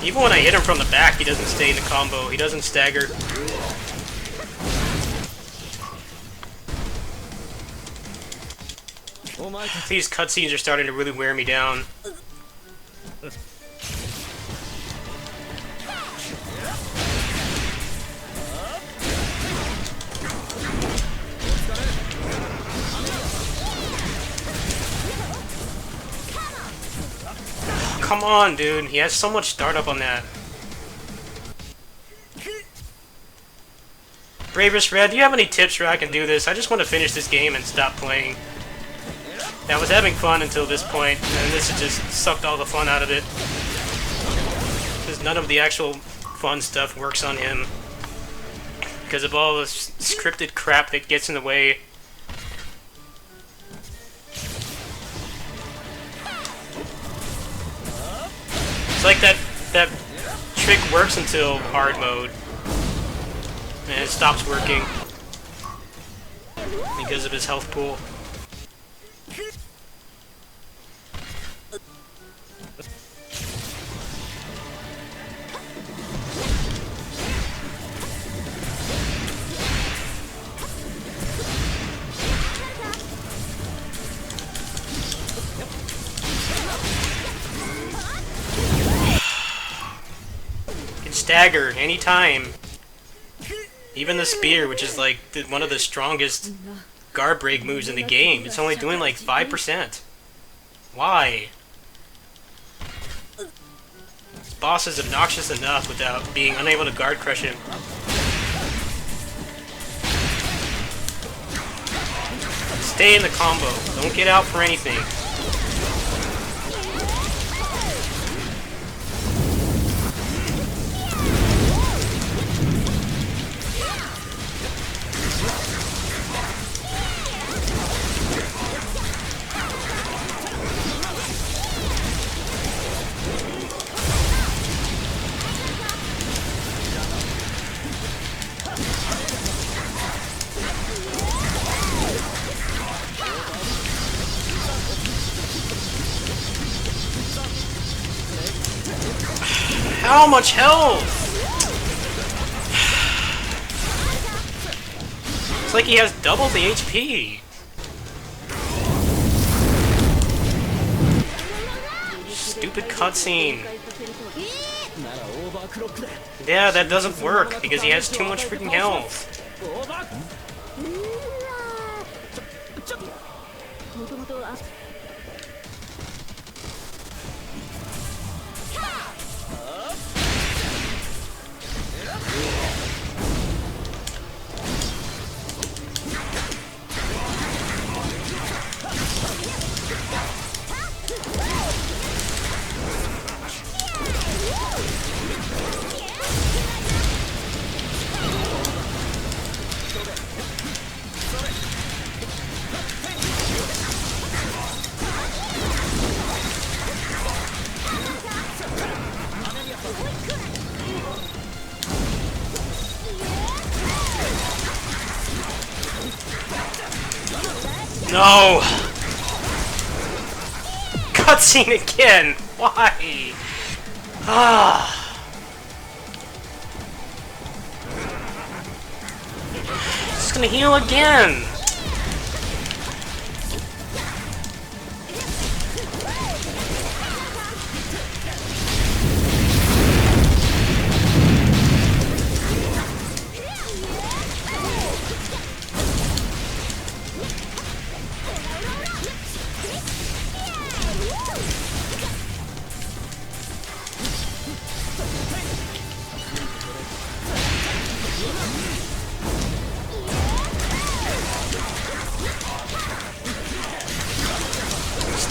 C: Even when I hit him from the back, he doesn't stay in the combo. He doesn't stagger. These cutscenes are starting to really wear me down. Come on, dude. He has so much startup on that. Bravest Red, do you have any tips where I can do this? I just want to finish this game and stop playing. I was having fun until this point, and this has just sucked all the fun out of it. Because none of the actual fun stuff works on him. Because of all this scripted crap that gets in the way. It's like that trick works until hard mode. And it stops working. Because of his health pool. Stagger anytime. Even the spear, which is like one of the strongest guard break moves in the game, it's only doing like 5%. Why? This boss is obnoxious enough without being unable to guard crush him. Stay in the combo. Don't get out for anything. how much health? It's like he has double the HP. Stupid cutscene. Yeah, that doesn't work because he has too much freaking health. No! Cutscene again! Why? Ah. Just gonna heal again!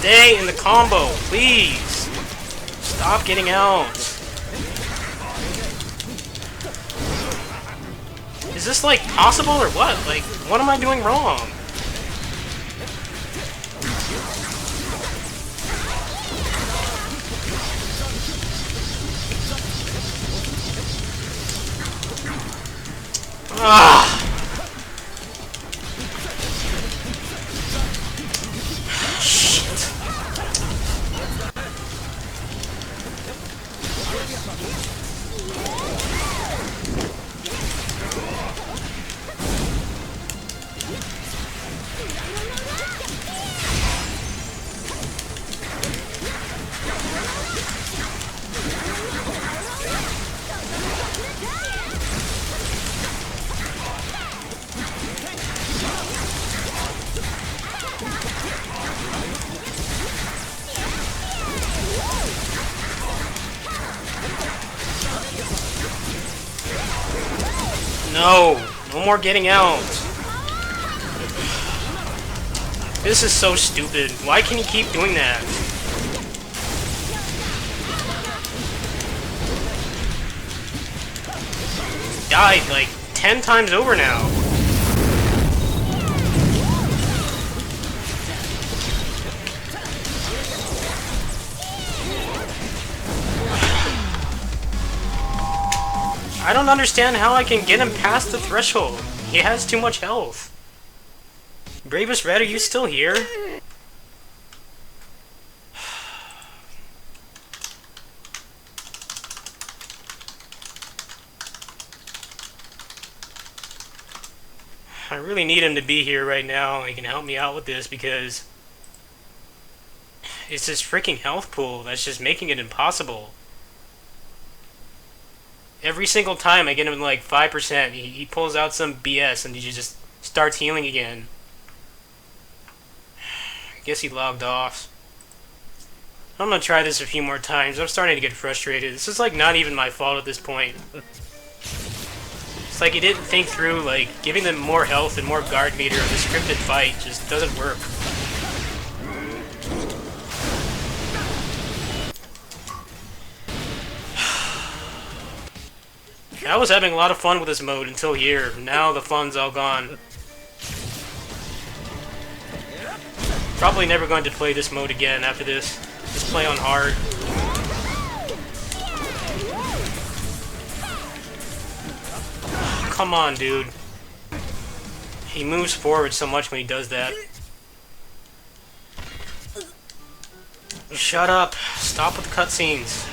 C: Stay in the combo, please! Stop getting out! Is this, like, possible or what? Like, what am I doing wrong? Ah! No! No more getting out! This is so stupid. Why can you keep doing that? Died like 10 times over now. I don't understand how I can get him past the threshold. He has too much health. Bravest Red, are you still here? I really need him to be here right now. He can help me out with this because it's this freaking health pool that's just making it impossible. Every single time I get him like 5%, he pulls out some BS and he just starts healing again. I guess he logged off. I'm gonna try this a few more times. I'm starting to get frustrated. This is like not even my fault at this point. It's like he didn't think through, like, giving them more health and more guard meter in the scripted fight just doesn't work. I was having a lot of fun with this mode until here. Now the fun's all gone. Probably never going to play this mode again after this. Just play on hard. Come on, dude. He moves forward so much when he does that. Shut up. Stop with the cutscenes.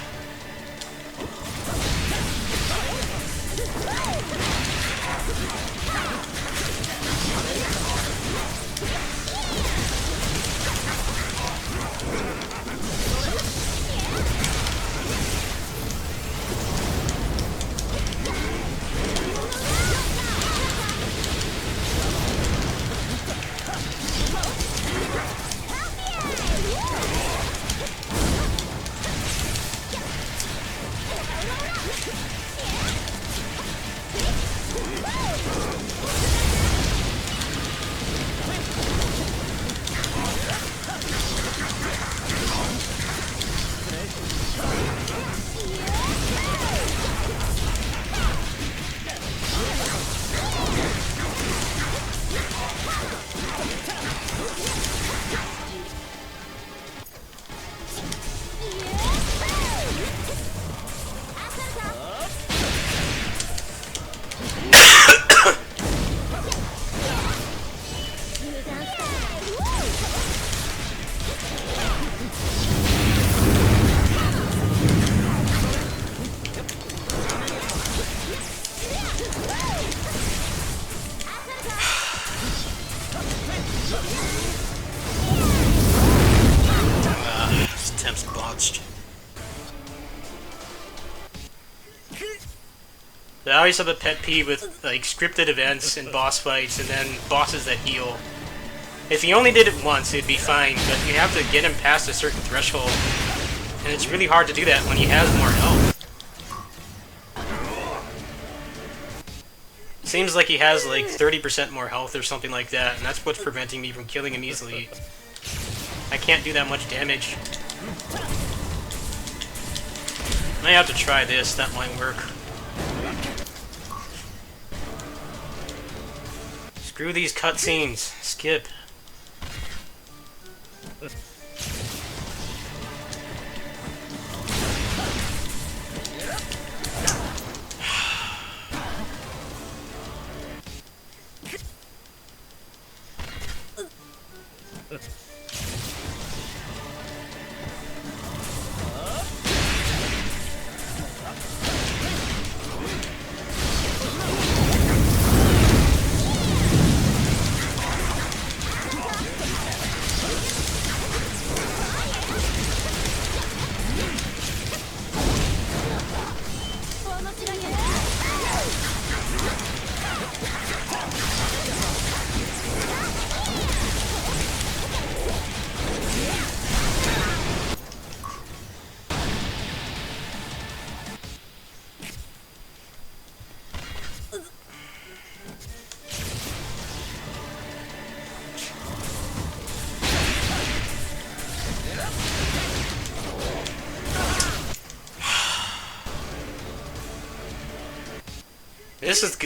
C: But I always have a pet peeve with like scripted events and boss fights and then bosses that heal. If he only did it once, it'd be fine, but you have to get him past a certain threshold. And it's really hard to do that when he has more health. Seems like he has like 30% more health or something like that, and that's what's preventing me from killing him easily. I can't do that much damage. I have to try this, that might work. Screw these cutscenes. Skip.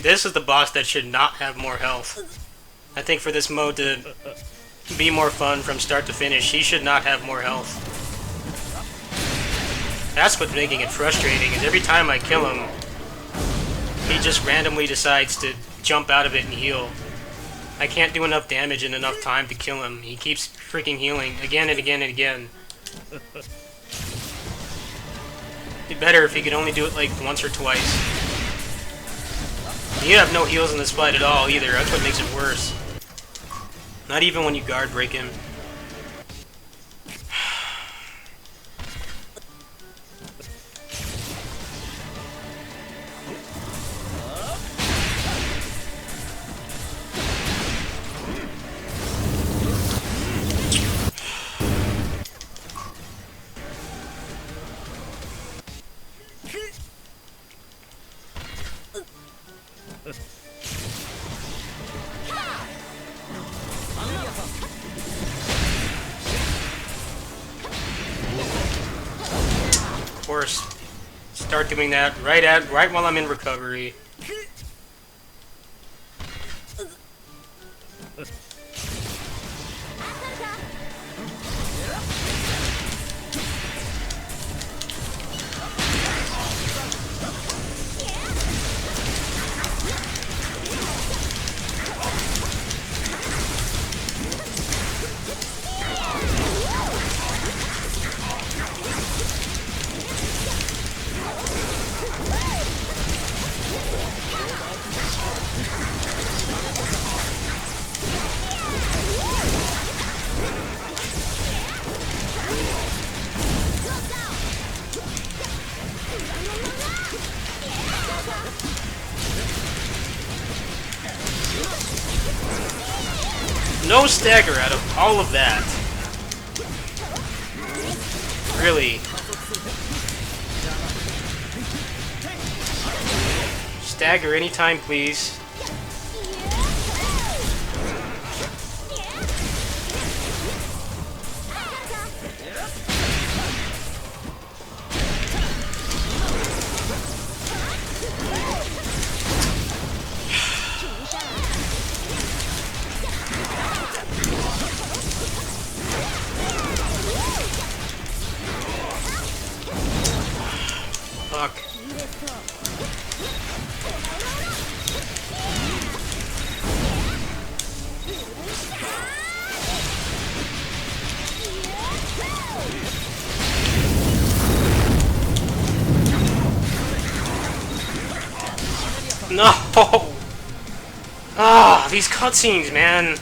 C: This is the boss that should not have more health. I think for this mode to be more fun from start to finish, he should not have more health. That's what's making it frustrating, is every time I kill him, he just randomly decides to jump out of it and heal. I can't do enough damage in enough time to kill him. He keeps freaking healing again and again and again. It'd be better if he could only do it like once or twice. You have no heals in this fight at all either, that's what makes it worse. Not even when you guard break him. Of course, start doing that right while I'm in recovery. No stagger out of all of that. Really. Stagger anytime, please. Fuck. No! Ah, these cutscenes, man.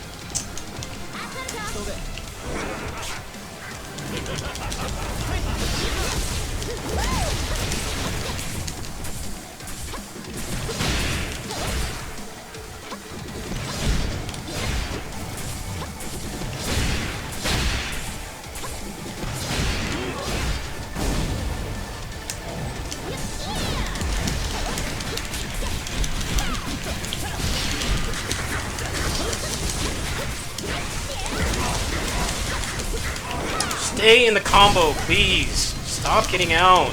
C: Stay in the combo, please. Stop getting out.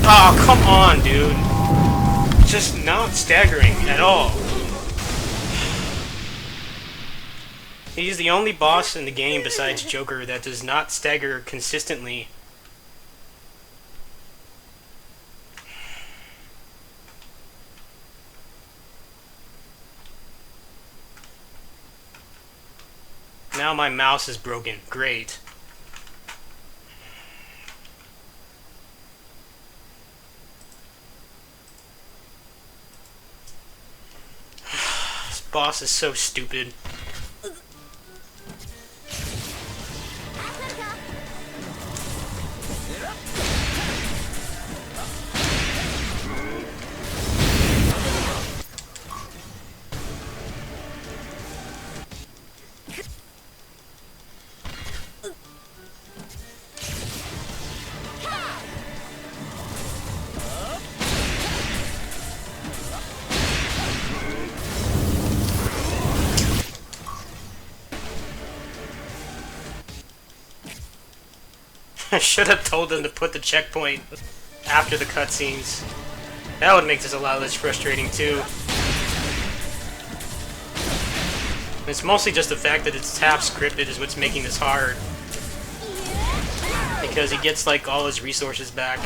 C: Oh, come on, dude. Just not staggering at all. He's the only boss in the game besides Joker that does not stagger consistently. Now my mouse is broken. Great. This boss is so stupid. I should have told them to put the checkpoint after the cutscenes. That would make this a lot less frustrating too. It's mostly just the fact that it's tap scripted is what's making this hard. Because he gets like all his resources back.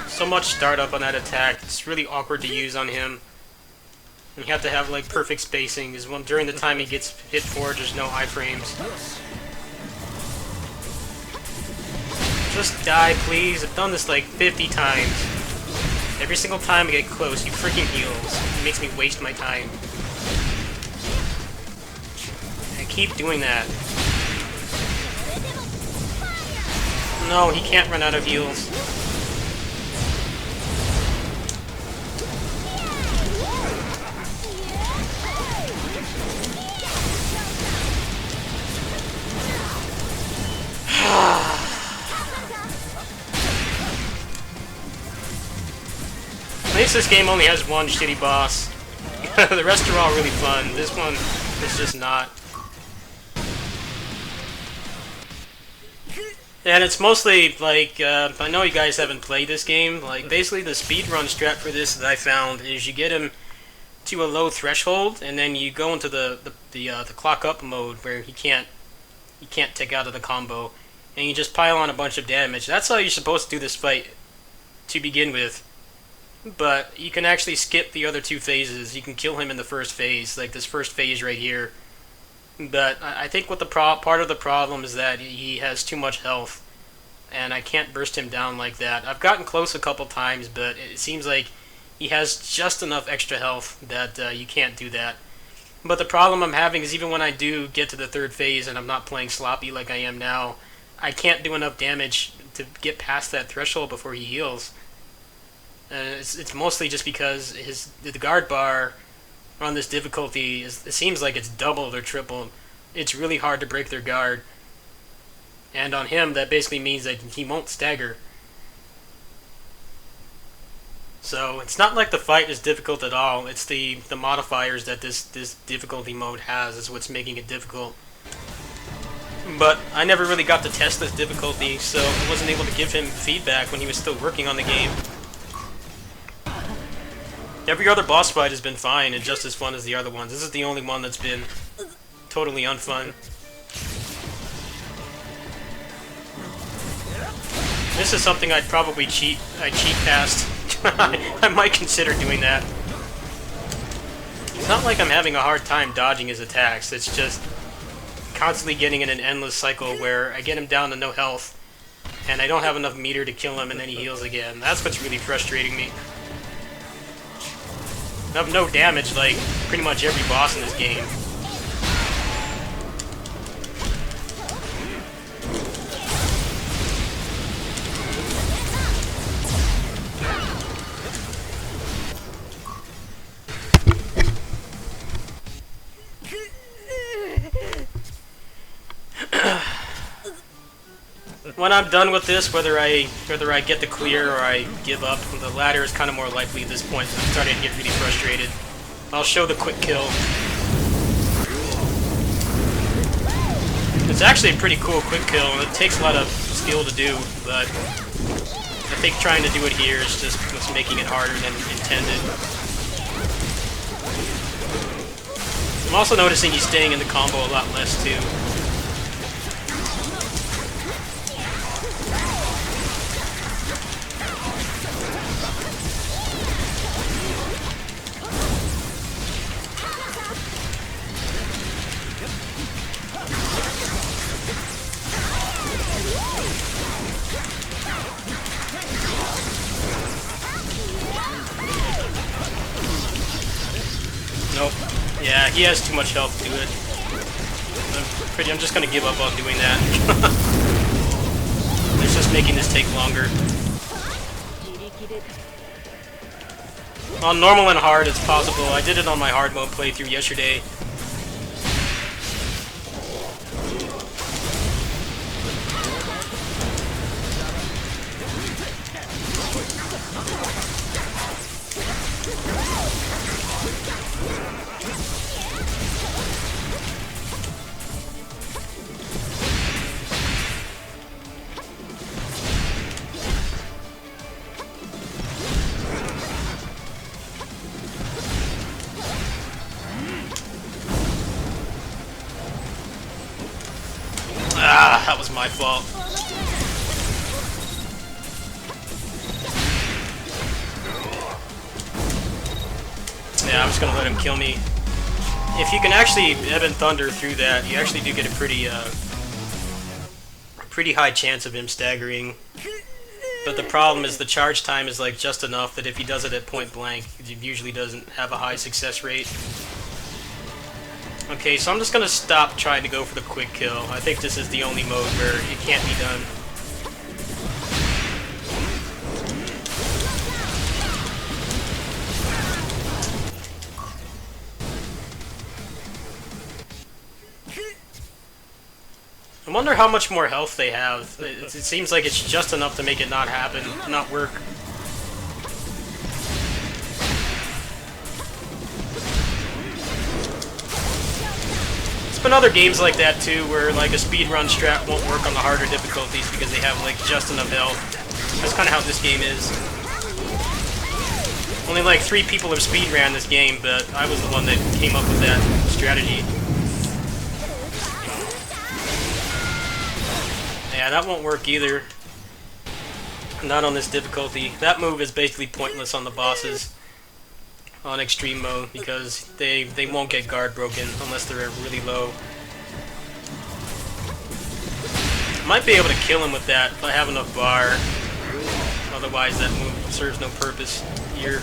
C: So much startup on that attack. It's really awkward to use on him. You have to have like perfect spacing, because during the time he gets hit forward, there's no iframes. Just die, please. I've done this like 50 times. Every single time I get close, he freaking heals. It makes me waste my time. I keep doing that. No, he can't run out of heals. At least this game only has one shitty boss. The rest are all really fun. This one is just not. And it's mostly like, I know you guys haven't played this game. Like, basically the speedrun strat for this that I found is you get him to a low threshold, and then you go into the clock up mode where he can't take out of the combo, and you just pile on a bunch of damage. That's how you're supposed to do this fight to begin with. But you can actually skip the other two phases. You can kill him in the first phase, like this first phase right here. But I think what part of the problem is that he has too much health, and I can't burst him down like that. I've gotten close a couple times, but it seems like he has just enough extra health that you can't do that. But the problem I'm having is even when I do get to the third phase and I'm not playing sloppy like I am now, I can't do enough damage to get past that threshold before he heals. It's mostly just because the guard bar on this difficulty it seems like it's doubled or tripled. It's really hard to break their guard, and on him that basically means that he won't stagger. So it's not like the fight is difficult at all. It's the modifiers that this difficulty mode has is what's making it difficult. But I never really got to test this difficulty, so I wasn't able to give him feedback when he was still working on the game. Every other boss fight has been fine and just as fun as the other ones. This is the only one that's been totally unfun. This is something I'd probably cheat past. I might consider doing that. It's not like I'm having a hard time dodging his attacks. It's just constantly getting in an endless cycle where I get him down to no health, and I don't have enough meter to kill him, and then he heals again. That's what's really frustrating me. I have no damage like pretty much every boss in this game. When I'm done with this, whether I get the clear or I give up, the latter is kind of more likely at this point, so I'm starting to get really frustrated. I'll show the quick kill. It's actually a pretty cool quick kill, and it takes a lot of skill to do, but I think trying to do it here is just what's making it harder than intended. I'm also noticing he's staying in the combo a lot less, too. Nope. Yeah, he has too much health to do it. I'm just gonna give up on doing that. It's just making this take longer. On normal and hard, it's possible. I did it on my hard mode playthrough yesterday. Ah, that was my fault. Yeah, I'm just gonna let him kill me. If you can actually Ebon Thunder through that, you actually do get a pretty high chance of him staggering. But the problem is the charge time is like just enough that if he does it at point blank, he usually doesn't have a high success rate. Okay, so I'm just gonna stop trying to go for the quick kill. I think this is the only mode where it can't be done. I wonder how much more health they have. It seems like it's just enough to make it not happen, not work. Been other games like that too, where like a speedrun strat won't work on the harder difficulties because they have like just enough health. That's kind of how this game is. Only like 3 people have speedran this game, but I was the one that came up with that strategy. Yeah, that won't work either. Not on this difficulty. That move is basically pointless on the bosses on extreme mode because they won't get guard broken unless they're really low. Might be able to kill him with that if I have enough bar. Otherwise that move serves no purpose here.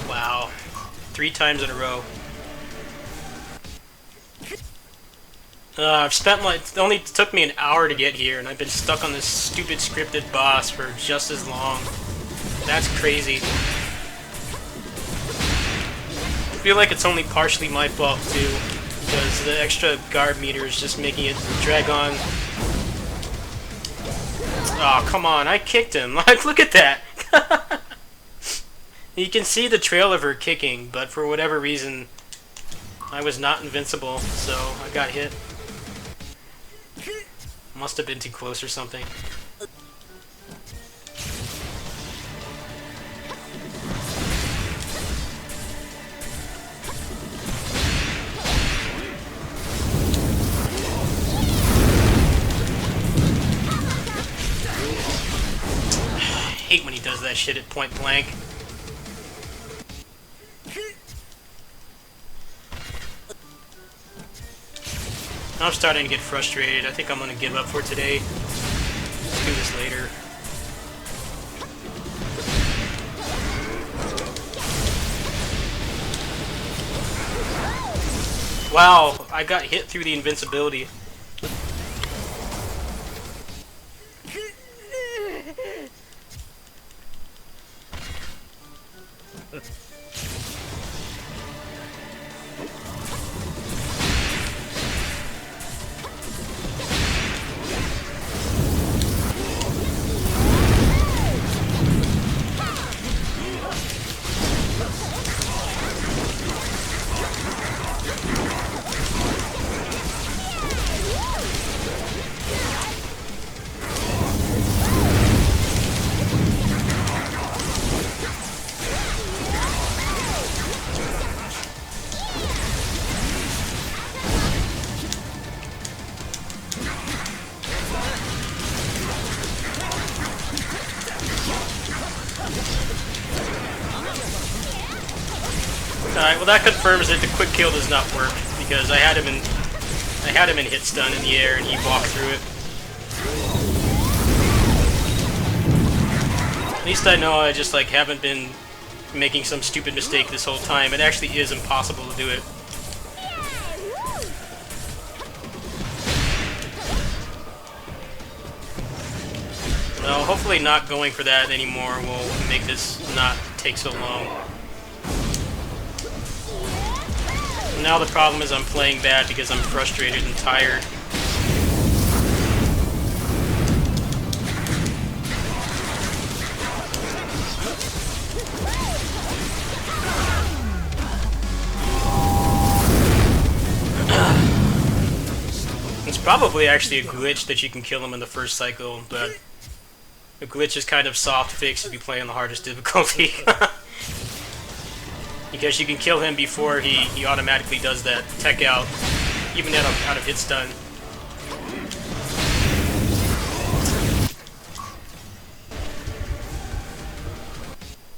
C: Wow. 3 times in a row. I've spent like, it only took me an hour to get here, and I've been stuck on this stupid scripted boss for just as long. That's crazy. I feel like it's only partially my fault too, because the extra guard meter is just making it drag on. Oh, come on, I kicked him. Like, look at that. You can see the trail of her kicking, but for whatever reason, I was not invincible, so I got hit. Must have been too close or something. that shit at point blank. I'm starting to get frustrated. I think I'm gonna give up for today. Let's do this later. Wow, I got hit through the invincibility. Alright, well that confirms that the quick kill does not work, because I had him in hit stun in the air and he walked through it. At least I know I just like haven't been making some stupid mistake this whole time. It actually is impossible to do it. Well, hopefully not going for that anymore will make this not take so long. Now the problem is I'm playing bad because I'm frustrated and tired. It's probably actually a glitch that you can kill him in the first cycle, but the glitch is kind of soft fix if you play on the hardest difficulty. Because you can kill him before he automatically does that tech out, even out of hit stun.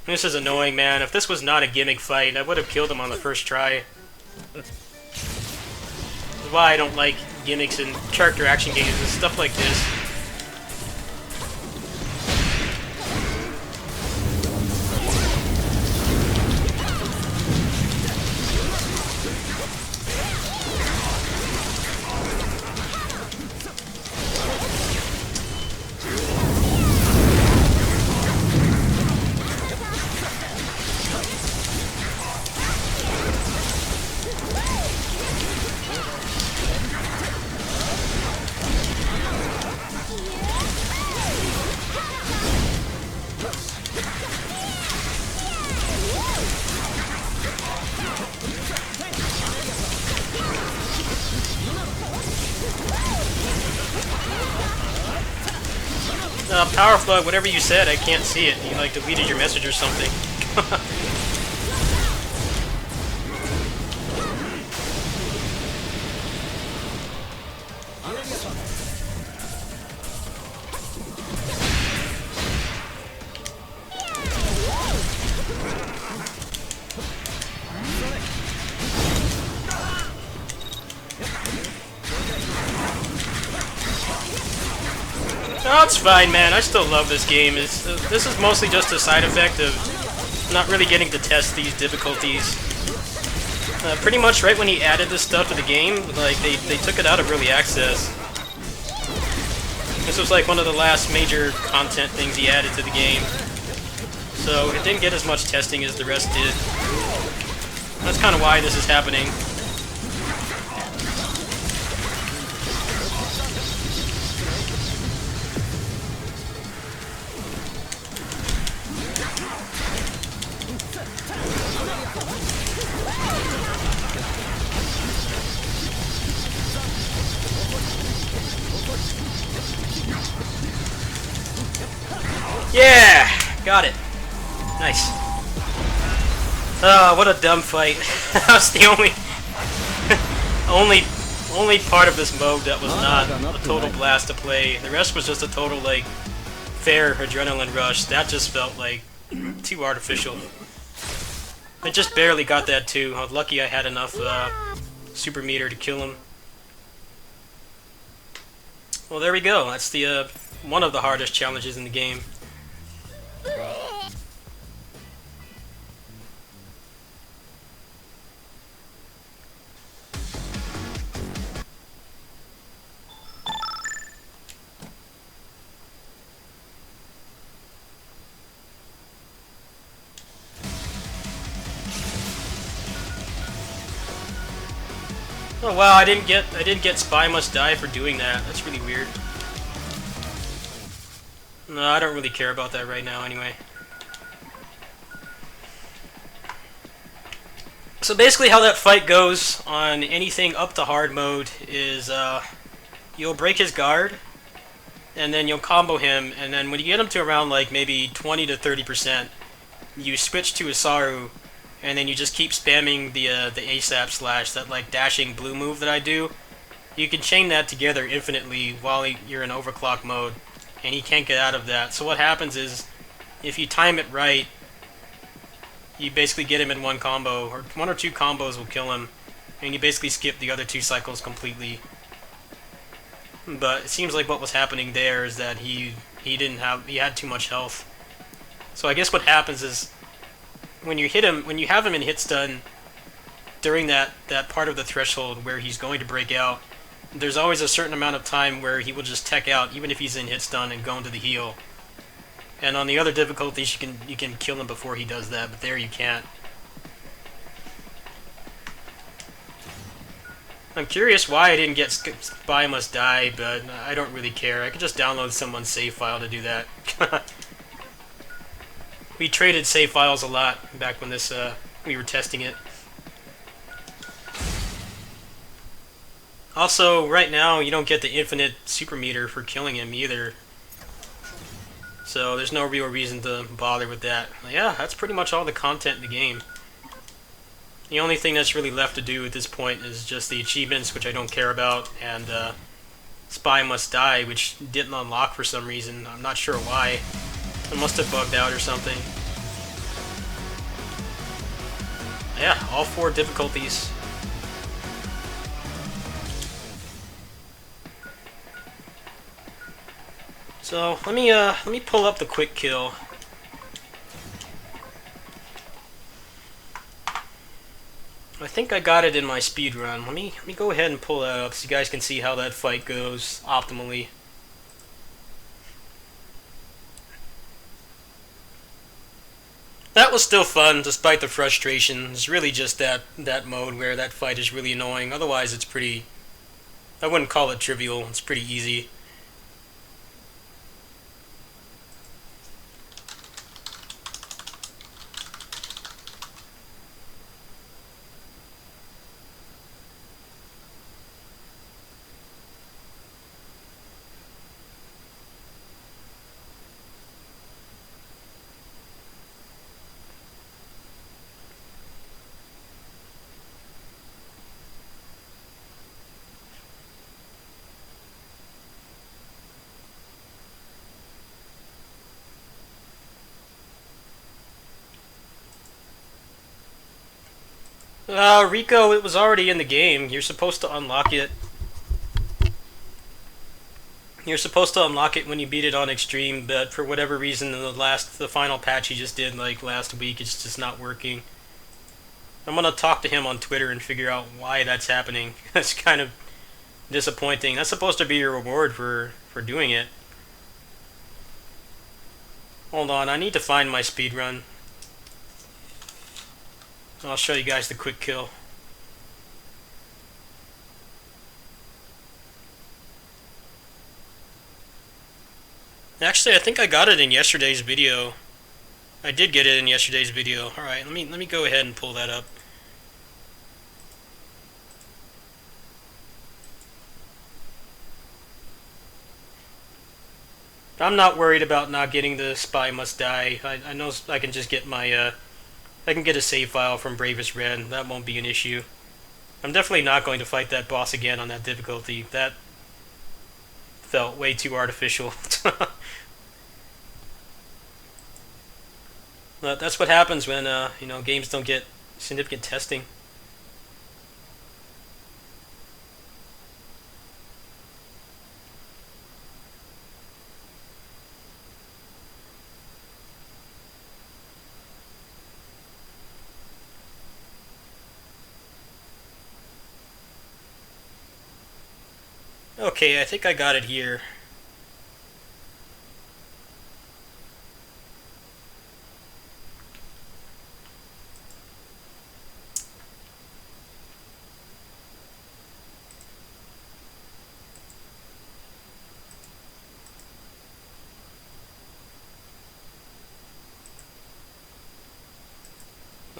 C: This is annoying, man. If this was not a gimmick fight, I would have killed him on the first try. This is why I don't like gimmicks in character action games and stuff like this. Power Flood, whatever you said, I can't see it. You like deleted your message or something. Oh, it's fine, man. I still love this game. This is mostly just a side effect of not really getting to test these difficulties. Pretty much right when he added this stuff to the game, like they took it out of early access. This was like one of the last major content things he added to the game. So it didn't get as much testing as the rest did. That's kind of why this is happening. Yeah! Got it. Nice. Oh, what a dumb fight. That was the only part of this mode that was not a total blast to play. The rest was just a total, like, fair adrenaline rush. That just felt like too artificial. I just barely got that too. I was lucky I had enough super meter to kill him. Well, there we go. That's the one of the hardest challenges in the game. Oh wow, I didn't get Spy Must Die for doing that. That's really weird. No, I don't really care about that right now anyway. So basically how that fight goes on anything up to hard mode is you'll break his guard and then you'll combo him, and then when you get him to around like maybe 20 to 30%, you switch to Isaru, and then you just keep spamming the ASAP slash, that like dashing blue move that I do. You can chain that together infinitely while you're in overclock mode, and he can't get out of that. So what happens is, if you time it right, you basically get him in one combo, or one or two combos will kill him, and you basically skip the other two cycles completely. But it seems like what was happening there is that he had too much health. So I guess what happens is, when you have him in hit stun during that part of the threshold where he's going to break out, there's always a certain amount of time where he will just tech out even if he's in hit stun and go into the heal. And on the other difficulties you can kill him before he does that, but there you can't. I'm curious why I didn't get Spy Must Die, but I don't really care. I could just download someone's save file to do that. We traded save files a lot back when we were testing it. Also, right now you don't get the infinite super meter for killing him either, so there's no real reason to bother with that. Yeah, that's pretty much all the content in the game. The only thing that's really left to do at this point is just the achievements, which I don't care about, and Spy Must Die, which didn't unlock for some reason. I'm not sure why. It must have bugged out or something. Yeah, all 4 difficulties. So let me pull up the quick kill. I think I got it in my speed run. Let me go ahead and pull that up so you guys can see how that fight goes optimally. That was still fun, despite the frustration. It's really just that mode where that fight is really annoying. Otherwise, it's pretty... I wouldn't call it trivial. It's pretty easy. Rico, it was already in the game. You're supposed to unlock it. You're supposed to unlock it when you beat it on Extreme, but for whatever reason, in the final patch you just did like last week, it's just not working. I'm gonna talk to him on Twitter and figure out why that's happening. That's kind of disappointing. That's supposed to be your reward for doing it. Hold on, I need to find my speedrun. I'll show you guys the quick kill. Actually, I think I got it in yesterday's video. I did get it in yesterday's video. Alright, let me go ahead and pull that up. I'm not worried about not getting the Spy Must Die. I know I can just get my I can get a save file from Bravest Red. That won't be an issue. I'm definitely not going to fight that boss again on that difficulty. That felt way too artificial. But that's what happens when you know, games don't get significant testing. Okay, I think I got it here.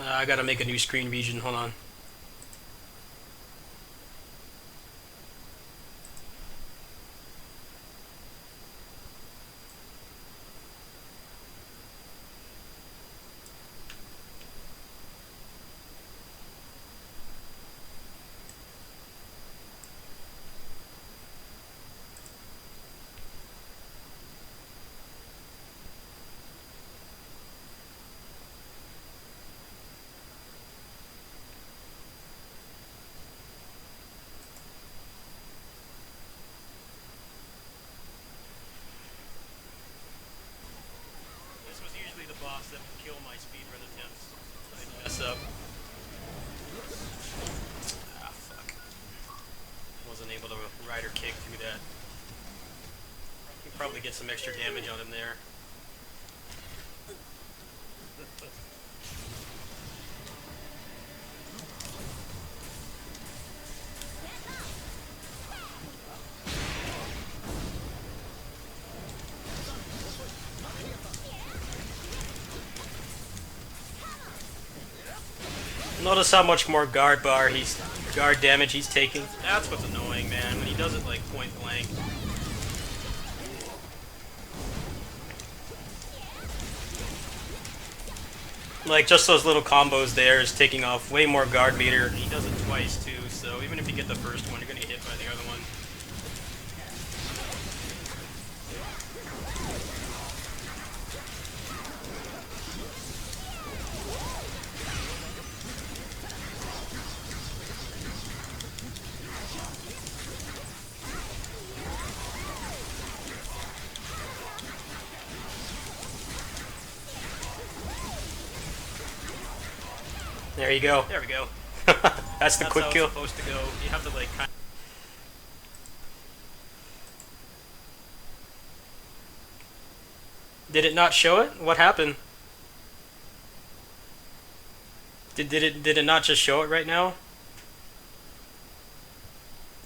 C: I gotta make a new screen region, hold on. This was usually the boss that would kill my speedrun attempts. I'd mess up. Ah, fuck. Wasn't able to rider kick through that. You probably get some extra damage on him there. Notice how much more guard damage he's taking. That's what's annoying, man, when he does it like point blank. Like, just those little combos there is taking off way more guard meter. And he does it twice too, so even if you get the first one, you're gonna get hit by the other one. There you go. There we go. That's the quick kill. That's how it's supposed to go. You have to like kind of... Did it not show it? What happened? Did it not just show it right now?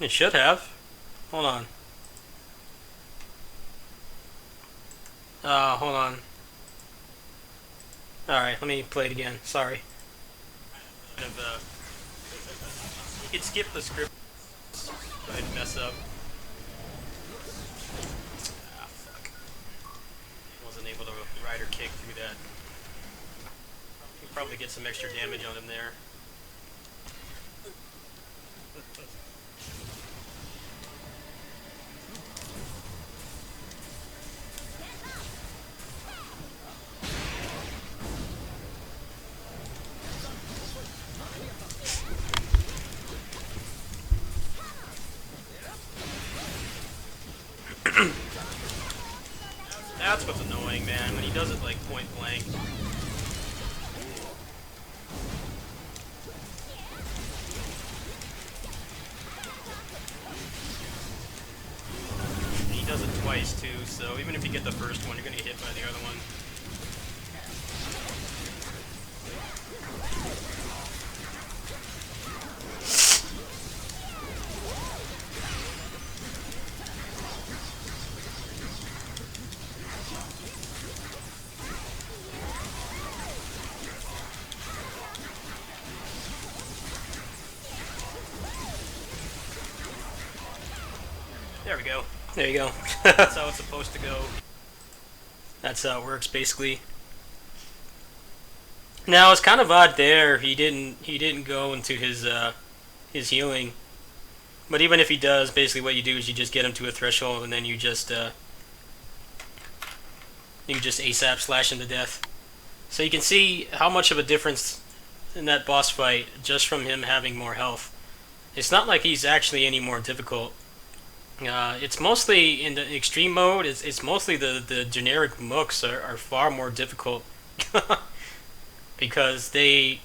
C: It should have. Hold on. Hold on. Alright, let me play it again. Sorry. You could skip the script. I'd mess up. Ah, fuck. Wasn't able to rider kick through that. You probably get some extra damage on him there. That's what's annoying, man, when he does it like point blank. And he does it twice too, so even if you get the first one, you're gonna get hit by the other one. There we go. There you go. That's how it's supposed to go. That's how it works, basically. Now it's kind of odd there. He didn't go into his healing. But even if he does, basically what you do is you just get him to a threshold and then you just ASAP slash him to death. So you can see how much of a difference in that boss fight just from him having more health. It's not like he's actually any more difficult. It's mostly in the extreme mode. It's mostly the generic mooks are far more difficult because they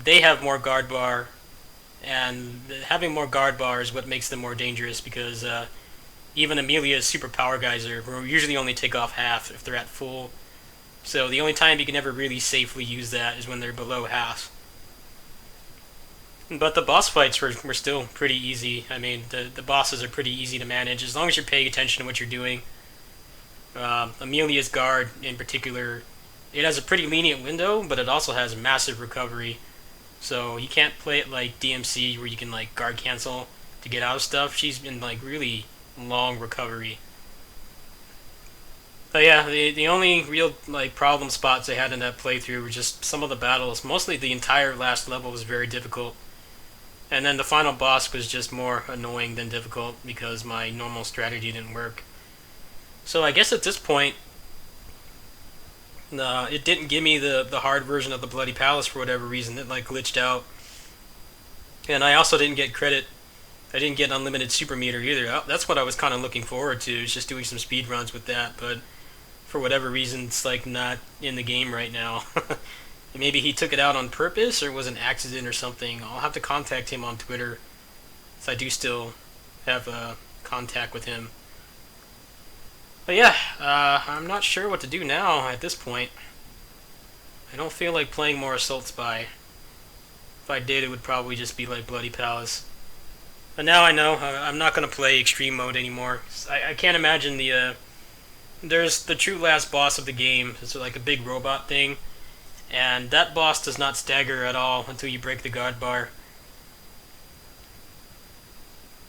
C: have more guard bar, and having more guard bar is what makes them more dangerous because even Amelia's super power geyser will usually only take off half if they're at full. So the only time you can ever really safely use that is when they're below half. But the boss fights were still pretty easy. I mean, the bosses are pretty easy to manage as long as you're paying attention to what you're doing. Amelia's guard, in particular, it has a pretty lenient window, but it also has massive recovery. So you can't play it like DMC where you can like guard cancel to get out of stuff. She's been like really long recovery. But yeah, the only real like problem spots I had in that playthrough were just some of the battles. Mostly the entire last level was very difficult. And then the final boss was just more annoying than difficult because my normal strategy didn't work. So I guess at this point, it didn't give me the hard version of the Bloody Palace for whatever reason. It like glitched out. And I also didn't get credit. I didn't get unlimited super meter either. That's what I was kind of looking forward to, is just doing some speed runs with that. But for whatever reason, it's like not in the game right now. Maybe he took it out on purpose, or it was an accident or something. I'll have to contact him on Twitter, so I do still have contact with him. But yeah, I'm not sure what to do now at this point. I don't feel like playing more Assault Spy. If I did, it would probably just be like Bloody Palace. But now I know I'm not going to play Extreme Mode anymore. I can't imagine there's the true last boss of the game. It's like a big robot thing. And that boss does not stagger at all until you break the guard bar.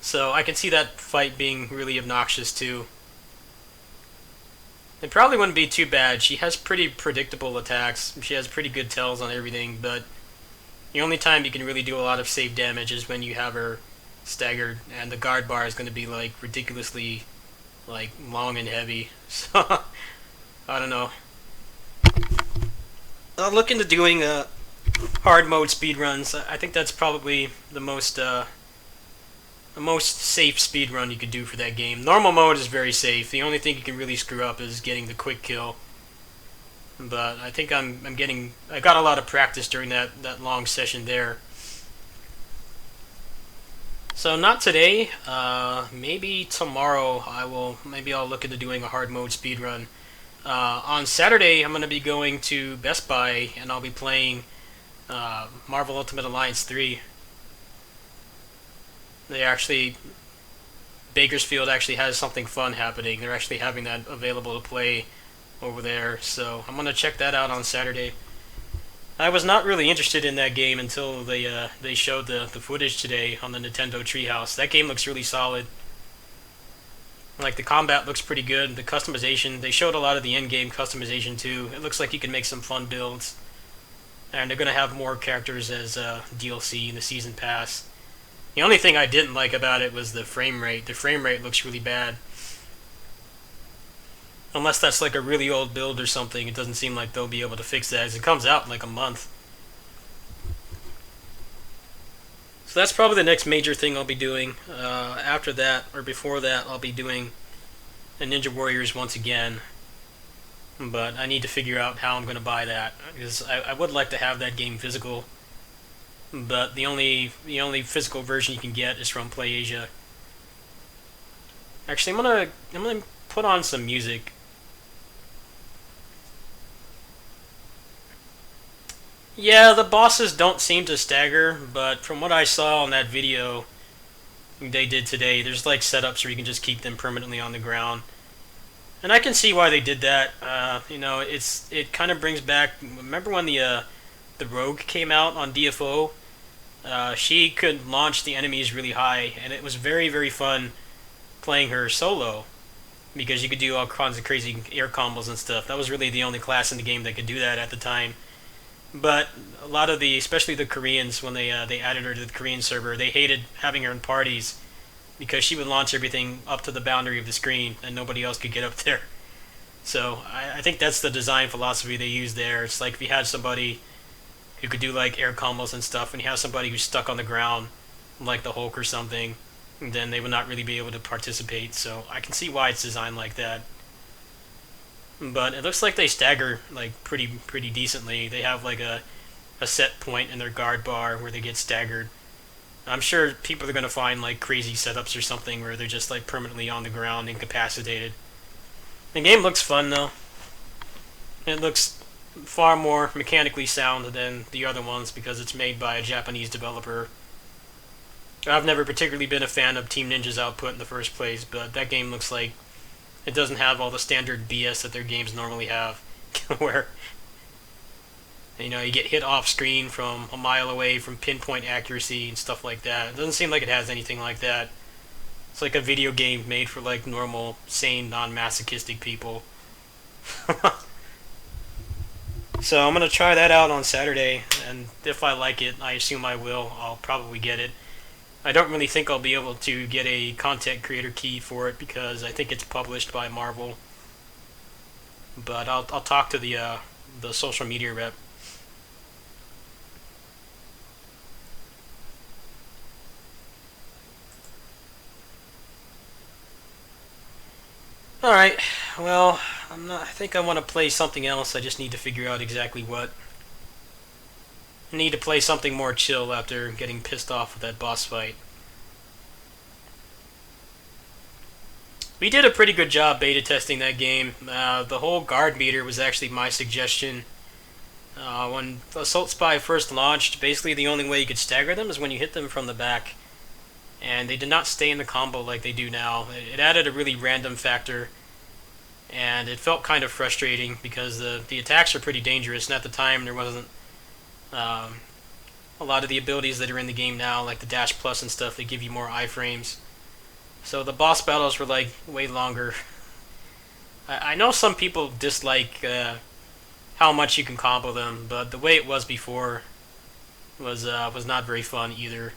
C: So I can see that fight being really obnoxious too. It probably wouldn't be too bad. She has pretty predictable attacks. She has pretty good tells on everything, but the only time you can really do a lot of safe damage is when you have her staggered, and the guard bar is going to be like ridiculously like long and heavy. So I don't know. I'll look into doing hard mode speedruns. I think that's probably the most safe speedrun you could do for that game. Normal mode is very safe. The only thing you can really screw up is getting the quick kill. But I think I got a lot of practice during that long session there. So not today. Maybe tomorrow maybe I'll look into doing a hard mode speedrun. On Saturday, I'm going to be going to Best Buy, and I'll be playing Marvel Ultimate Alliance 3. Bakersfield actually has something fun happening. They're actually having that available to play over there, so I'm going to check that out on Saturday. I was not really interested in that game until they showed the footage today on the Nintendo Treehouse. That game looks really solid. Like, the combat looks pretty good. The customization, they showed a lot of the in-game customization too. It looks like you can make some fun builds. And they're going to have more characters as DLC in the Season Pass. The only thing I didn't like about it was the frame rate. The frame rate looks really bad. Unless that's like a really old build or something, it doesn't seem like they'll be able to fix that, as it comes out in like a month. So that's probably the next major thing I'll be doing. After that, or before that, I'll be doing the Ninja Warriors once again. But I need to figure out how I'm going to buy that, because I would like to have that game physical. But the only physical version you can get is from PlayAsia. Actually, I'm gonna put on some music. Yeah, the bosses don't seem to stagger, but from what I saw in that video they did today, there's like setups where you can just keep them permanently on the ground. And I can see why they did that. It kind of brings back. Remember when the Rogue came out on DFO? She could launch the enemies really high, and it was very, very fun playing her solo because you could do all kinds of crazy air combos and stuff. That was really the only class in the game that could do that at the time. But a lot of especially the Koreans, when they added her to the Korean server, they hated having her in parties because she would launch everything up to the boundary of the screen and nobody else could get up there. So I think that's the design philosophy they use there. It's like if you had somebody who could do like air combos and stuff, and you have somebody who's stuck on the ground, like the Hulk or something, then they would not really be able to participate. So I can see why it's designed like that. But it looks like they stagger like pretty decently. They have like a set point in their guard bar where they get staggered. I'm sure people are gonna find like crazy setups or something where they're just like permanently on the ground, incapacitated. The game looks fun though. It looks far more mechanically sound than the other ones because it's made by a Japanese developer. I've never particularly been a fan of Team Ninja's output in the first place, but that game looks like it doesn't have all the standard BS that their games normally have, where you get hit off screen from a mile away from pinpoint accuracy and stuff like that. It doesn't seem like it has anything like that. It's like a video game made for like normal, sane, non-masochistic people. So I'm gonna try that out on Saturday, and if I like it, I assume I will, I'll probably get it. I don't really think I'll be able to get a content creator key for it because I think it's published by Marvel. But I'll talk to the social media rep. Alright, well, I think I want to play something else. I just need to figure out exactly what. I need to play something more chill after getting pissed off with that boss fight. We did a pretty good job beta testing that game. The whole guard meter was actually my suggestion. When Assault Spy first launched, basically the only way you could stagger them is when you hit them from the back. And they did not stay in the combo like they do now. It added a really random factor, and it felt kind of frustrating because the attacks are pretty dangerous, and at the time there wasn't a lot of the abilities that are in the game now, like the Dash Plus and stuff, that give you more iframes. So the boss battles were like way longer. I know some people dislike how much you can combo them, but the way it was before was not very fun either.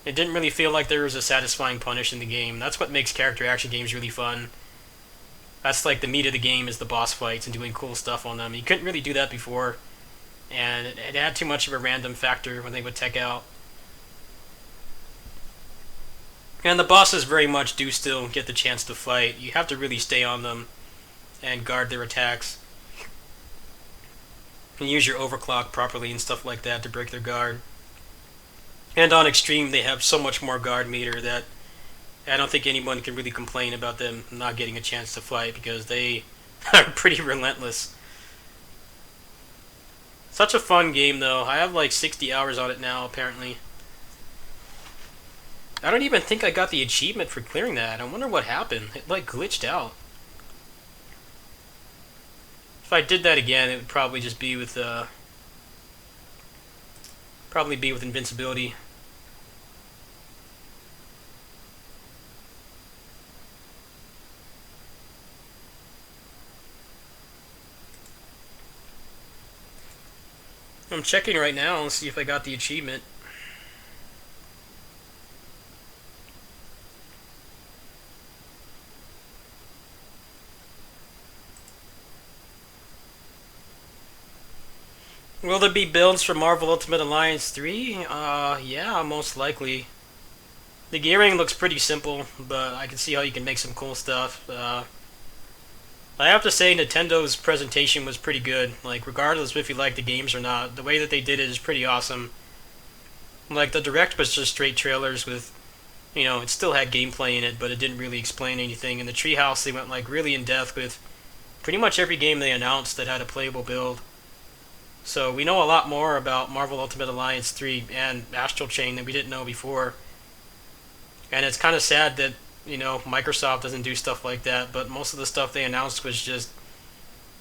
C: It didn't really feel like there was a satisfying punish in the game. That's what makes character action games really fun. That's like the meat of the game, is the boss fights and doing cool stuff on them. You couldn't really do that before, and it had too much of a random factor when they would tech out. And the bosses very much do still get the chance to fight. You have to really stay on them and guard their attacks. And use your overclock properly and stuff like that to break their guard. And on Extreme, they have so much more guard meter that I don't think anyone can really complain about them not getting a chance to fight because they are pretty relentless. Such a fun game, though. I have like 60 hours on it now, apparently. I don't even think I got the achievement for clearing that. I wonder what happened. It like glitched out. If I did that again, it would probably just be with invincibility. I'm checking right now and see if I got the achievement. Will there be builds for Marvel Ultimate Alliance 3? Yeah, most likely. The gearing looks pretty simple, but I can see how you can make some cool stuff. I have to say Nintendo's presentation was pretty good. Like, regardless of if you like the games or not, the way that they did it is pretty awesome. Like, the Direct was just straight trailers with, it still had gameplay in it, but it didn't really explain anything. In the Treehouse, they went, like, really in-depth with pretty much every game they announced that had a playable build. So we know a lot more about Marvel Ultimate Alliance 3 and Astral Chain than we didn't know before. And it's kind of sad that, Microsoft doesn't do stuff like that, but most of the stuff they announced was just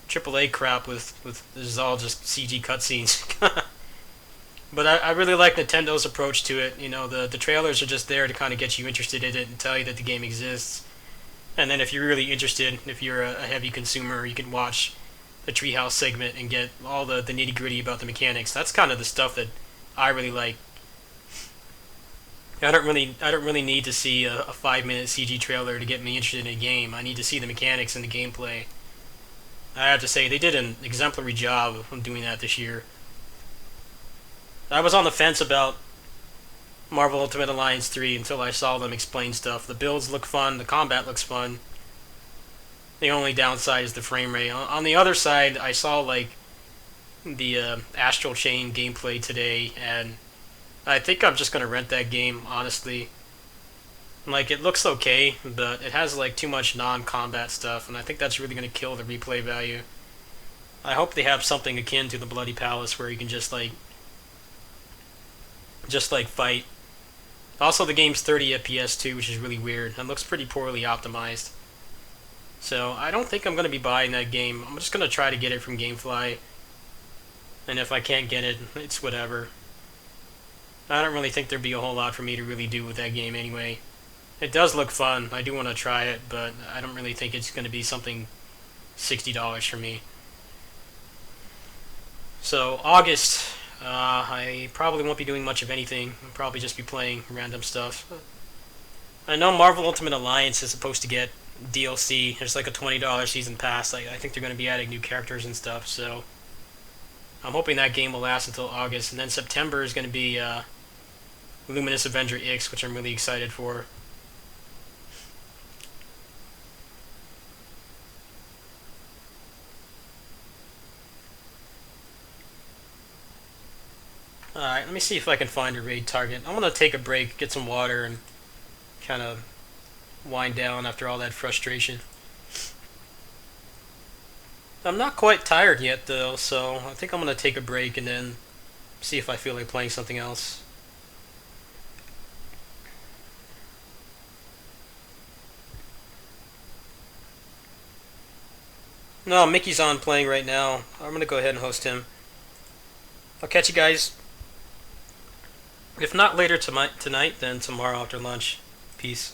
C: AAA crap with this is all just CG cutscenes. But I really like Nintendo's approach to it. The trailers are just there to kind of get you interested in it and tell you that the game exists. And then if you're really interested, if you're a heavy consumer, you can watch the Treehouse segment and get all the nitty-gritty about the mechanics. That's kind of the stuff that I really like. I don't really need to see a 5-minute CG trailer to get me interested in a game. I need to see the mechanics and the gameplay. I have to say, they did an exemplary job of doing that this year. I was on the fence about Marvel Ultimate Alliance 3 until I saw them explain stuff. The builds look fun, the combat looks fun. The only downside is the frame rate. On the other side, I saw like the Astral Chain gameplay today, and I think I'm just gonna rent that game, honestly. Like, it looks okay, but it has like too much non-combat stuff, and I think that's really gonna kill the replay value. I hope they have something akin to the Bloody Palace where you can just like fight. Also, the game's 30 FPS too, which is really weird, and looks pretty poorly optimized. So I don't think I'm gonna be buying that game. I'm just gonna try to get it from GameFly, and if I can't get it, it's whatever. I don't really think there'd be a whole lot for me to really do with that game anyway. It does look fun. I do want to try it, but I don't really think it's going to be something $60 for me. So, August, I probably won't be doing much of anything. I'll probably just be playing random stuff. I know Marvel Ultimate Alliance is supposed to get DLC. There's like a $20 season pass. I think they're going to be adding new characters and stuff, so I'm hoping that game will last until August. And then September is going to be Luminous Avenger X, which I'm really excited for. Alright, let me see if I can find a raid target. I'm gonna take a break, get some water, and kind of wind down after all that frustration. I'm not quite tired yet, though, so I think I'm gonna take a break and then see if I feel like playing something else. No, Mickey's on playing right now. I'm gonna go ahead and host him. I'll catch you guys. If not later tonight, then tomorrow after lunch. Peace.